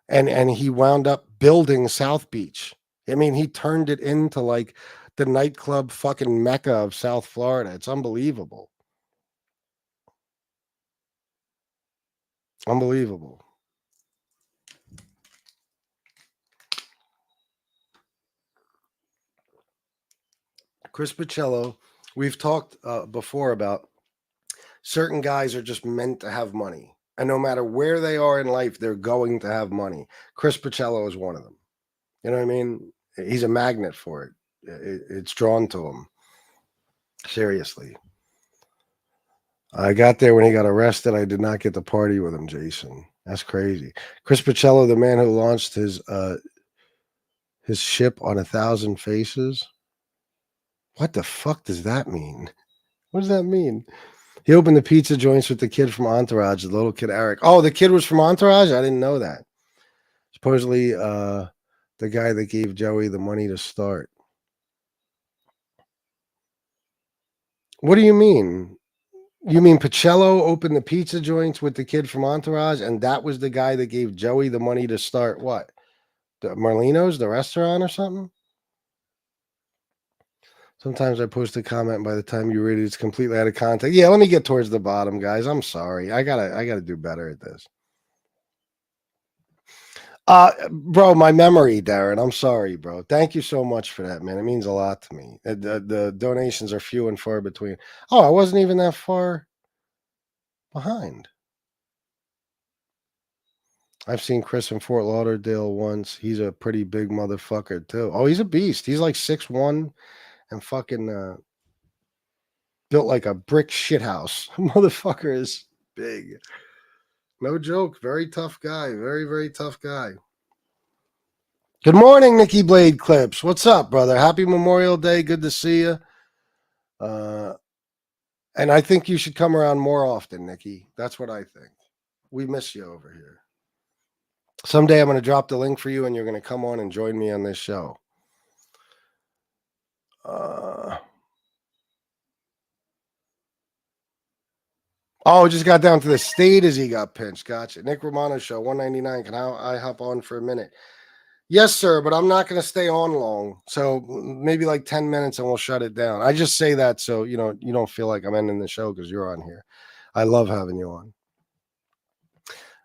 And he wound up building South Beach. I mean, he turned it into like the nightclub fucking mecca of South Florida. It's unbelievable. Unbelievable. Chris Paciello, we've talked before about certain guys are just meant to have money. And no matter where they are in life, they're going to have money. Chris Paciello is one of them. You know what I mean? He's a magnet for it. It's drawn to him. Seriously. I got there when he got arrested. I did not get to party with him, Jason. That's crazy. Chris Paciello, the man who launched his his ship on 1,000 faces. What the fuck does that mean? What does that mean? He opened the pizza joints with the kid from Entourage, the little kid Eric. Oh, the kid was from Entourage? I didn't know that. Supposedly, the guy that gave Joey the money to start. What do you mean? You mean Paciello opened the pizza joints with the kid from Entourage, and that was the guy that gave Joey the money to start what? The Merlino's, the restaurant or something? Sometimes I post a comment, and by the time you read it, it's completely out of context. Yeah, let me get towards the bottom, guys. I'm sorry. I gotta do better at this. Bro, my memory, Darren. I'm sorry, bro. Thank you so much for that, man. It means a lot to me. The donations are few and far between. Oh, I wasn't even that far behind. I've seen Chris in Fort Lauderdale once. He's a pretty big motherfucker, too. Oh, he's a beast. He's like 6'1" and fucking built like a brick shithouse. Motherfucker is big. No joke. Very tough guy. Very, very tough guy. Good morning, Nikki Blade Clips. What's up, brother? Happy Memorial Day. Good to see you. And I think you should come around more often, Nikki. That's what I think. We miss you over here. Someday I'm going to drop the link for you, and you're going to come on and join me on this show. Oh, just got down to the state as he got pinched. Gotcha. Nick Romano show, 199. Can I hop on for a minute? Yes, sir, but I'm not going to stay on long. So maybe like 10 minutes and we'll shut it down. I just say that so you don't feel like I'm ending the show because you're on here. I love having you on.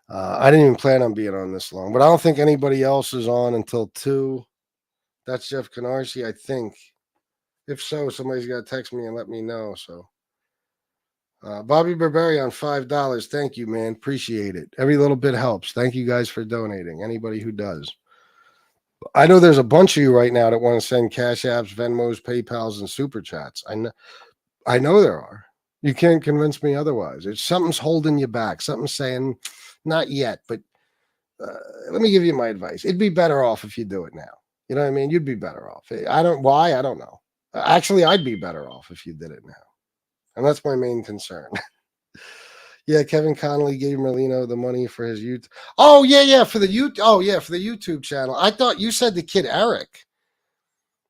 I didn't even plan on being on this long, but I don't think anybody else is on until 2. That's Jeff Canarsie, I think. If so, somebody's got to text me and let me know. So, Bobby Berberi on $5. Thank you, man. Appreciate it. Every little bit helps. Thank you guys for donating. Anybody who does. I know there's a bunch of you right now that want to send Cash Apps, Venmos, PayPals, and Super Chats. I know there are. You can't convince me otherwise. It's something's holding you back. Something's saying, not yet, but let me give you my advice. It'd be better off if you do it now. You know what I mean? You'd be better off. I don't know. Actually, I'd be better off if you did it now. And that's my main concern. Yeah, Kevin Connolly gave Merlino the money for his YouTube. Oh, yeah, for the YouTube channel. I thought you said the kid Eric.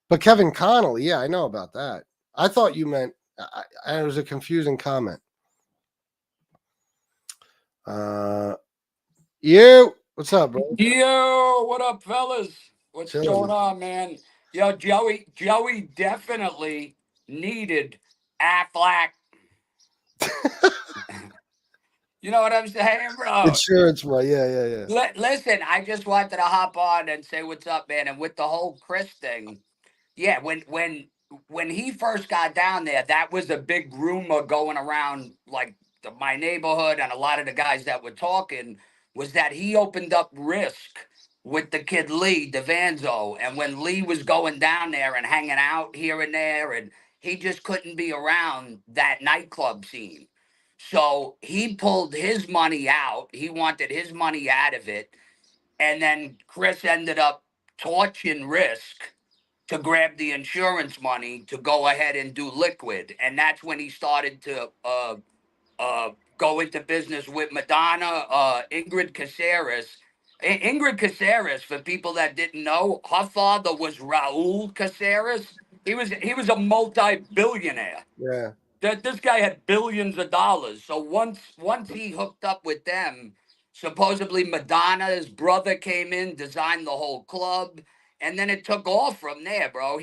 But Kevin Connolly, yeah, I know about that. I thought you meant it was a confusing comment. You, what's up, bro? Yo, what up, fellas? What's going on, man? Yo, Joey definitely needed Aflac. You know what I'm saying, bro? Insurance, bro. Yeah. Listen, I just wanted to hop on and say what's up, man. And with the whole Chris thing, yeah, when he first got down there, that was a big rumor going around like my neighborhood, and a lot of the guys that were talking was that he opened up Risk with the kid Lee DeVanzo, and when Lee was going down there and hanging out here and there, and he just couldn't be around that nightclub scene. So he pulled his money out. He wanted his money out of it. And then Chris ended up torching Risk to grab the insurance money to go ahead and do liquid. And that's when he started to go into business with Madonna, Ingrid Caceres. Ingrid Caceres, for people that didn't know, her father was Raul Caceres. He was a multi-billionaire. Yeah. This guy had billions of dollars. So once he hooked up with them, supposedly Madonna's brother came in, designed the whole club, and then it took off from there, bro.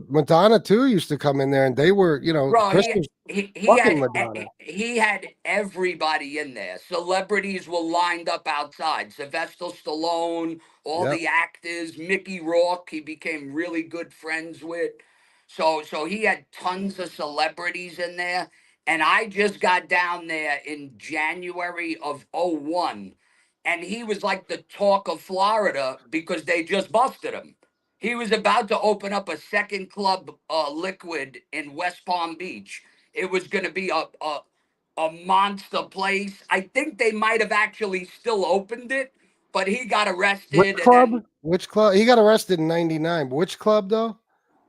Madonna too used to come in there, and they were, bro, Chris was fucking Madonna. he had everybody in there. Celebrities were lined up outside. Sylvester Stallone, all the actors, Mickey Rourke, he became really good friends with. So he had tons of celebrities in there. And I just got down there in January of 2001. And he was like the talk of Florida because they just busted him. He was about to open up a second club, Liquid, in West Palm Beach. It was going to be a monster place. I think they might have actually still opened it, but he got Which arrested. And club? then Which club? He got arrested in '99. Which club though?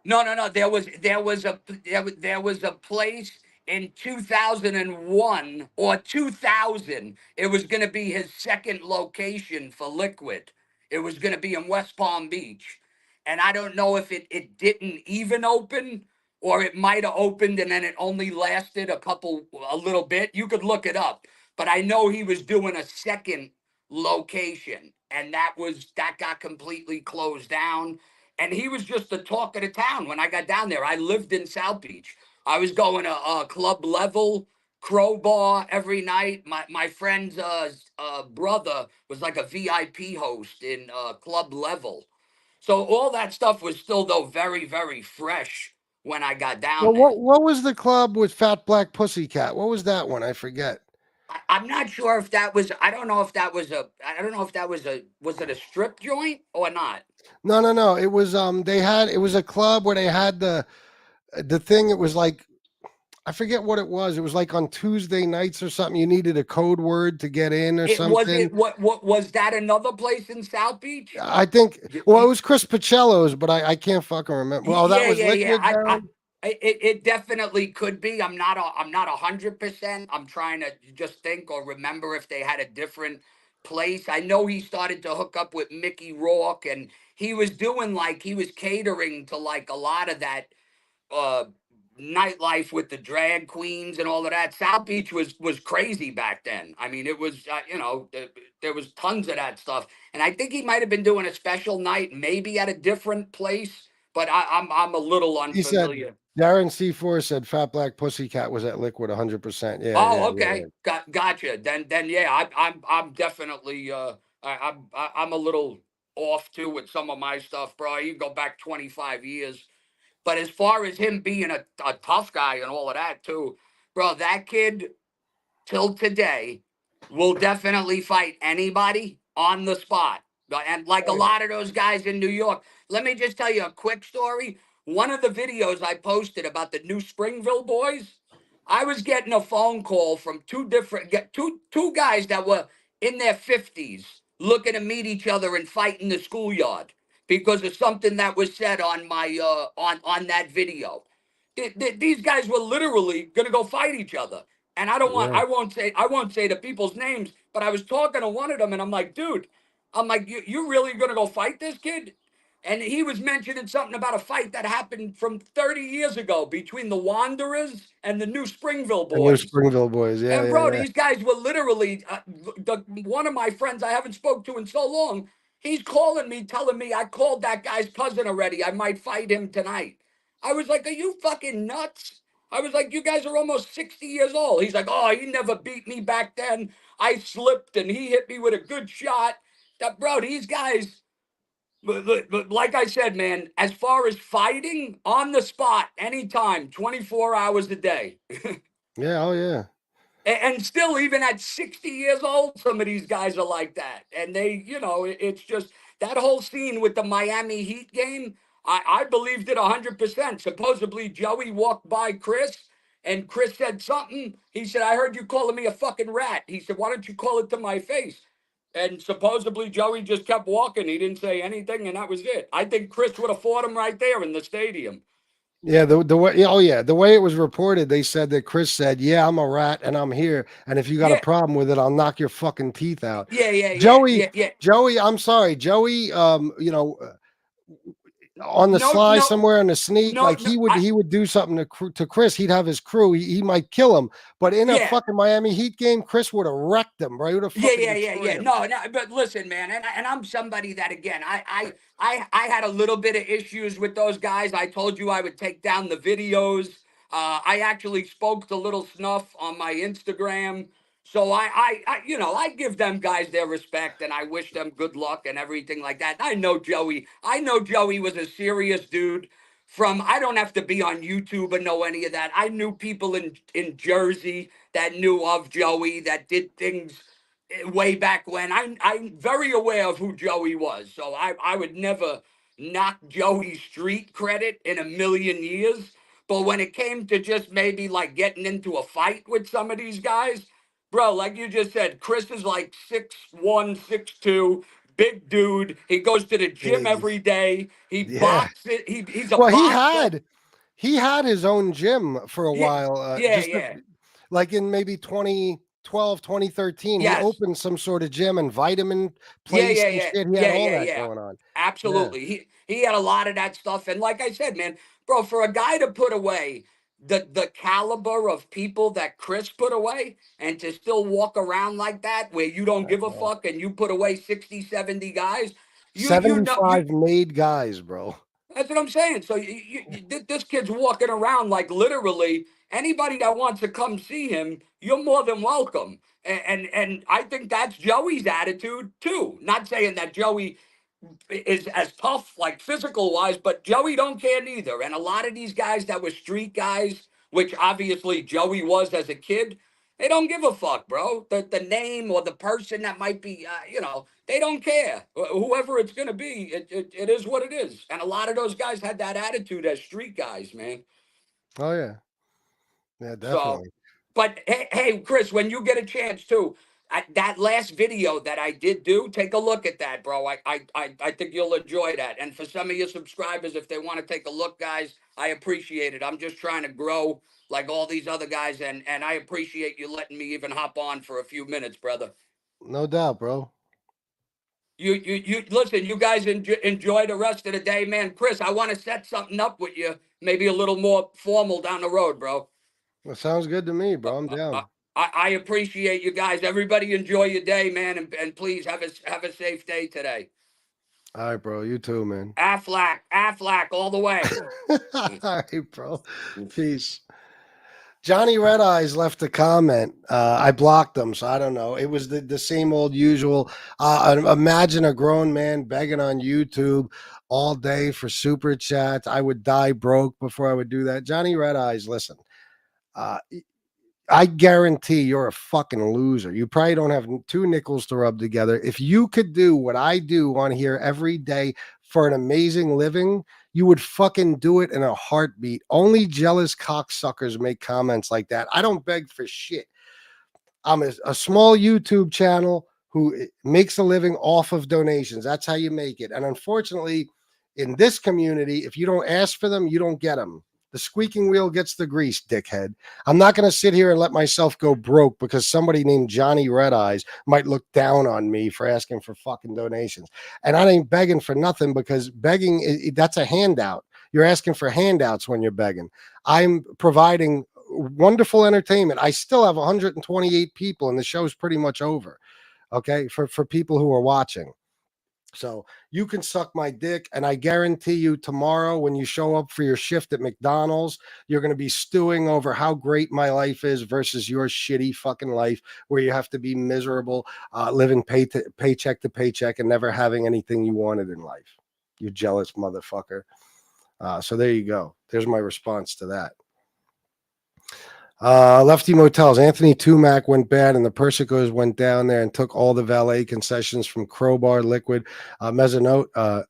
no. There was a place in 2001 or 2000. It was going to be his second location for Liquid. It was going to be in West Palm Beach, and I don't know if it didn't even open or it might have opened and then it only lasted a little bit. You could look it up, but I know he was doing a second location, and that got completely closed down. And he was just the talk of the town when I got down there. I lived in South Beach. I was going to club level, crowbar every night. My friend's brother was like a VIP host in club level. So all that stuff was still, though, very, very fresh when I got down Well, there. what was the club with Fat Black Pussycat? What was that one? I forget. I'm not sure if that was, I don't know if that was was it a strip joint or not? No. It was it was a club where they had the thing. It was like, I forget what it was. It was like on Tuesday nights or something. You needed a code word to get in or something. What was that another place in South Beach? I think. Well, it was Chris Paciello's, but I can't fucking remember. Well, that was Liquid. It definitely could be. I'm not 100%. I'm trying to just think or remember if they had a different place. I know he started to hook up with Mickey Rourke, and he was doing he was catering to a lot of that nightlife with the drag queens and all of that. South Beach was crazy back then. I mean, it was there was tons of that stuff, and I think he might have been doing a special night, maybe at a different place. But I'm a little He said, unfamiliar. Darren C4 said Fat Black Pussycat was at Liquid 100%. Yeah. Oh, yeah, okay, yeah. gotcha. Then yeah, I'm definitely I'm a little off too with some of my stuff, bro. You go back 25 years. But as far as him being a tough guy and all of that too, bro, that kid till today will definitely fight anybody on the spot. And like a lot of those guys in New York. Let me just tell you a quick story. One of the videos I posted about the new Springville boys, I was getting a phone call from two guys that were in their 50s looking to meet each other and fight in the schoolyard because of something that was said on my on that video. These guys were literally gonna go fight each other. And I won't say the people's names, but I was talking to one of them and I'm like, dude, I'm like, you really gonna go fight this kid? And he was mentioning something about a fight that happened from 30 years ago between the Wanderers and the new Springville The new boys. Springville boys. Yeah. And bro, yeah. these guys were literally one of my friends I haven't spoke to in so long. He's calling me, telling me I called that guy's cousin already. I might fight him tonight. I was like, are you fucking nuts? I was like, you guys are almost 60 years old. He's like, oh, he never beat me back then. I slipped and he hit me with a good shot. Bro, these guys, but like I said, man, as far as fighting on the spot, anytime, 24 hours a day. Yeah. Oh, yeah. And still, even at 60 years old, some of these guys are like that. And they, it's just that whole scene with the Miami Heat game. I believed it 100%. Supposedly, Joey walked by Chris and Chris said something. He said, I heard you calling me a fucking rat. He said, why don't you call it to my face? And supposedly Joey just kept walking. He didn't say anything, and that was it. I think Chris would have fought him right there in the stadium. Yeah, the way the way it was reported, they said that Chris said, "Yeah, I'm a rat and I'm here, and if you got a problem with it, I'll knock your fucking teeth out." Joey, I'm sorry, Joey. On the sly somewhere in the sneak, he would do something to Chris. He'd have his crew. He might kill him, but in a fucking Miami Heat game, Chris would have wrecked him, bro. He would have Yeah. No, but listen, man, and I'm somebody that again, I had a little bit of issues with those guys. I told you I would take down the videos. I actually spoke to Little Snuff on my Instagram. So I give them guys their respect and I wish them good luck and everything like that. I know Joey was a serious dude I don't have to be on YouTube or know any of that. I knew people in Jersey that knew of Joey that did things way back when. I'm very aware of who Joey was. So I would never knock Joey's street credit in a million years. But when it came to just maybe getting into a fight with some of these guys, bro, like you just said, Chris is like 6'1", 6'2", big dude. He goes to the gym Big. every day. He Yeah. boxes. He's a Well, boxer. he had his own gym for a Yeah, while. yeah. Like in maybe 2012, 2013, he Yes. opened some sort of gym and vitamin Yeah, place and shit. He had all that yeah. going on. Yeah. Absolutely. He had a lot of that stuff. And like I said, man, bro, for a guy to put away the caliber of people that Chris put away and to still walk around like that where you don't give a fuck and you put away 60, 70 guys, you know 75 made guys, bro. that's what I'm saying. So this kid's walking around like literally anybody that wants to come see him, you're more than welcome. And I think that's Joey's attitude too. Not saying that Joey is as tough, like physical wise, but Joey don't care neither. And a lot of these guys that were street guys, which obviously Joey was as a kid, they don't give a fuck, bro. The name or the person that might be, they don't care. Whoever it's gonna be, it is what it is. And a lot of those guys had that attitude as street guys, man. Oh yeah. Yeah, So, definitely. but hey, Chris, when you get a chance too, that last video that I did do, take a look at that, bro. I think you'll enjoy that. And for some of your subscribers, if they want to take a look, guys, I appreciate it. I'm just trying to grow like all these other guys, and I appreciate you letting me even hop on for a few minutes, brother. No doubt, bro. You listen, you guys enjoy the rest of the day, man. Chris, I want to set something up with you, maybe a little more formal down the road, bro. That sounds good to me, bro. I'm down. I appreciate you guys. Everybody enjoy your day, man, and please have a safe day today. All right, bro. You too, man. Aflac, all the way. All right, bro. Peace. Johnny Red Eyes left a comment. I blocked him, so I don't know. It was the same old usual. Imagine a grown man begging on YouTube all day for super chats. I would die broke before I would do that. Johnny Red Eyes, listen. I guarantee you're a fucking loser. You probably don't have two nickels to rub together. If you could do what I do on here every day for an amazing living, you would fucking do it in a heartbeat. Only jealous cocksuckers make comments like that. I don't beg for shit. I'm a small YouTube channel who makes a living off of donations. That's how you make it. And unfortunately, in this community, if you don't ask for them, you don't get them. The squeaking wheel gets the grease, dickhead. I'm not going to sit here and let myself go broke because somebody named Johnny Red Eyes might look down on me for asking for fucking donations. And I ain't begging for nothing because begging, that's a handout. You're asking for handouts when you're begging. I'm providing wonderful entertainment. I still have 128 people and the show's pretty much over. Okay. For people who are watching. So you can suck my dick, and I guarantee you tomorrow when you show up for your shift at McDonald's, you're going to be stewing over how great my life is versus your shitty fucking life where you have to be miserable, living paycheck to paycheck and never having anything you wanted in life. You jealous motherfucker. So there you go. There's my response to that. Lefty Motels. Anthony Tumac went bad, and the Persicos went down there and took all the valet concessions from Crowbar, Liquid, Mezzanote.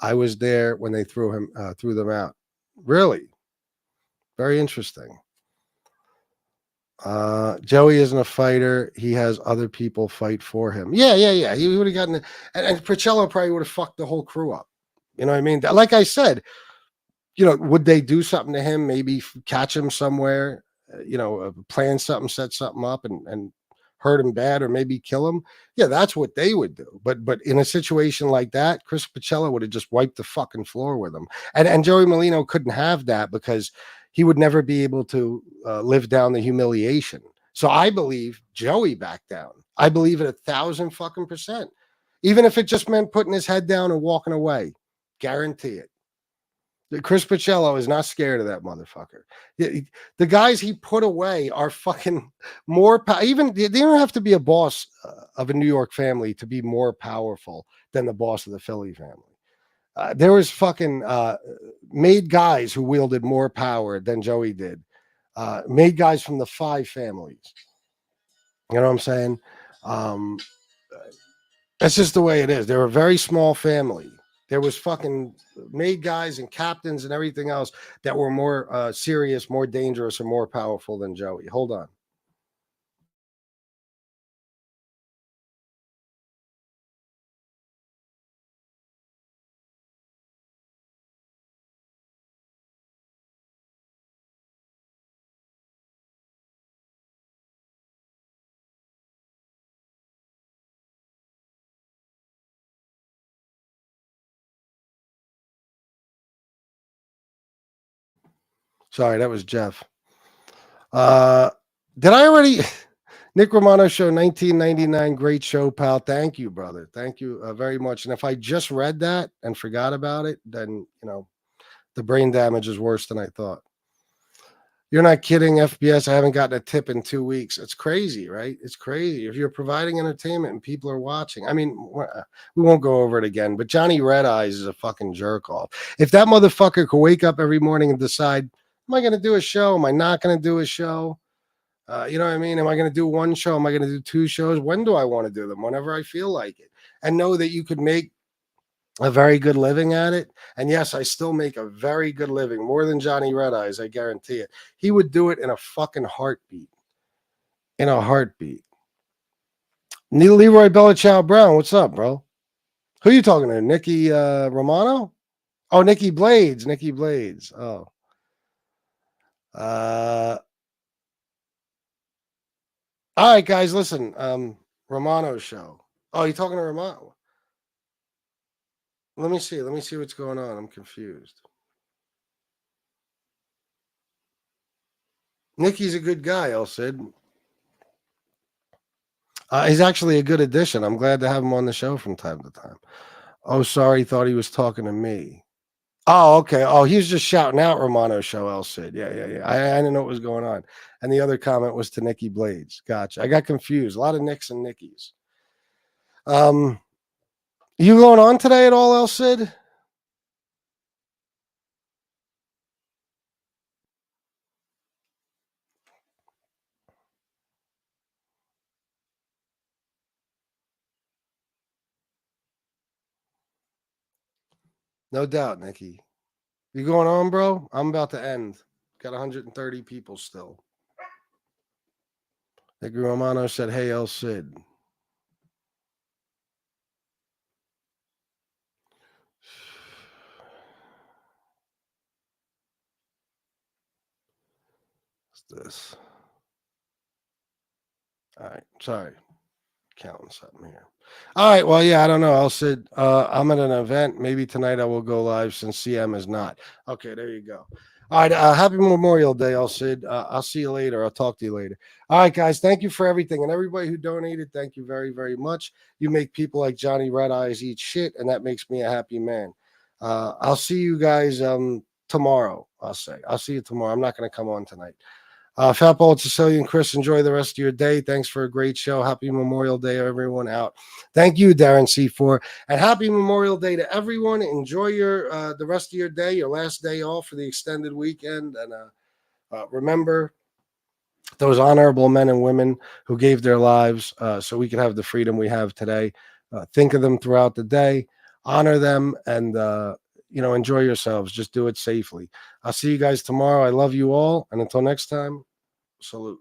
I was there when they threw them out. Really, very interesting. Joey isn't a fighter. He has other people fight for him. Yeah. He would have gotten, and Paciello probably would have fucked the whole crew up. You know what I mean? Like I said, would they do something to him? Maybe catch him somewhere. Plan something, set something up and hurt him bad or maybe kill him. Yeah, that's what they would do. But in a situation like that, Chris Paciello would have just wiped the fucking floor with him. And Joey Merlino couldn't have that because he would never be able to live down the humiliation. So I believe Joey backed down. I believe it 1,000%. Even if it just meant putting his head down and walking away. Guarantee it. Chris Paciello is not scared of that motherfucker. The guys he put away are fucking more even they don't have to be a boss of a New York family to be more powerful than the boss of the Philly family. There was fucking made guys who wielded more power than Joey did. Made guys from the 5 families. You know what I'm saying? That's just the way it is. They're a very small family. There was fucking made guys and captains and everything else that were more serious, more dangerous, and more powerful than Joey. Hold on. Sorry, that was Jeff. Did I already? Nick Romano Show, 1999. Great show, pal. Thank you, brother. Thank you very much. And if I just read that and forgot about it, then, the brain damage is worse than I thought. You're not kidding, FBS. I haven't gotten a tip in 2 weeks. It's crazy, right? It's crazy. If you're providing entertainment and people are watching, I mean, we won't go over it again, but Johnny Red Eyes is a fucking jerk off. If that motherfucker could wake up every morning and decide, am I going to do a show? Am I not going to do a show? You know what I mean? Am I going to do one show? Am I going to do 2 shows? When do I want to do them? Whenever I feel like it. And know that you could make a very good living at it. And yes, I still make a very good living, more than Johnny Red Eyes, I guarantee it. He would do it in a fucking heartbeat. In a heartbeat. Leroy Belichow Brown, what's up, bro? Who are you talking to? Nikki Romano? Oh, Nikki Blades. Nikki Blades. Oh. All right, guys, listen. Romano Show. Oh, you talking to Romano? Let me see. Let me see what's going on. I'm confused. Nikki's a good guy, El Cid. He's actually a good addition. I'm glad to have him on the show from time to time. Oh, sorry. Thought he was talking to me. Oh, okay. Oh, he was just shouting out Romano Show, El Cid. Yeah. I didn't know what was going on. And the other comment was to Nikki Blades. Gotcha. I got confused. A lot of Nicks and Nickies. You going on today at all, El Cid? No doubt, Nikki. You going on, bro? I'm about to end. Got 130 people still. Nick Romano said, hey, El Cid. What's this? All right. Sorry. Counting something here. All right. Well, yeah, I don't know. El Cid, I'm at an event. Maybe tonight I will go live since CM is not. Okay, there you go. All right. Happy Memorial Day, El Cid. I'll see you later. I'll talk to you later. All right, guys. Thank you for everything. And everybody who donated, thank you very, very much. You make people like Johnny Red Eyes eat shit, and that makes me a happy man. I'll see you guys tomorrow, I'll say. I'll see you tomorrow. I'm not going to come on tonight. Fat Bald-Sicilian, Chris, enjoy the rest of your day. Thanks for a great show. Happy Memorial Day, everyone out. Thank you, Darren C4. And happy Memorial Day to everyone. Enjoy your the rest of your day, your last day off for the extended weekend. And remember those honorable men and women who gave their lives so we can have the freedom we have today. Think of them throughout the day. Honor them and enjoy yourselves. Just do it safely. I'll see you guys tomorrow. I love you all. And until next time, salute.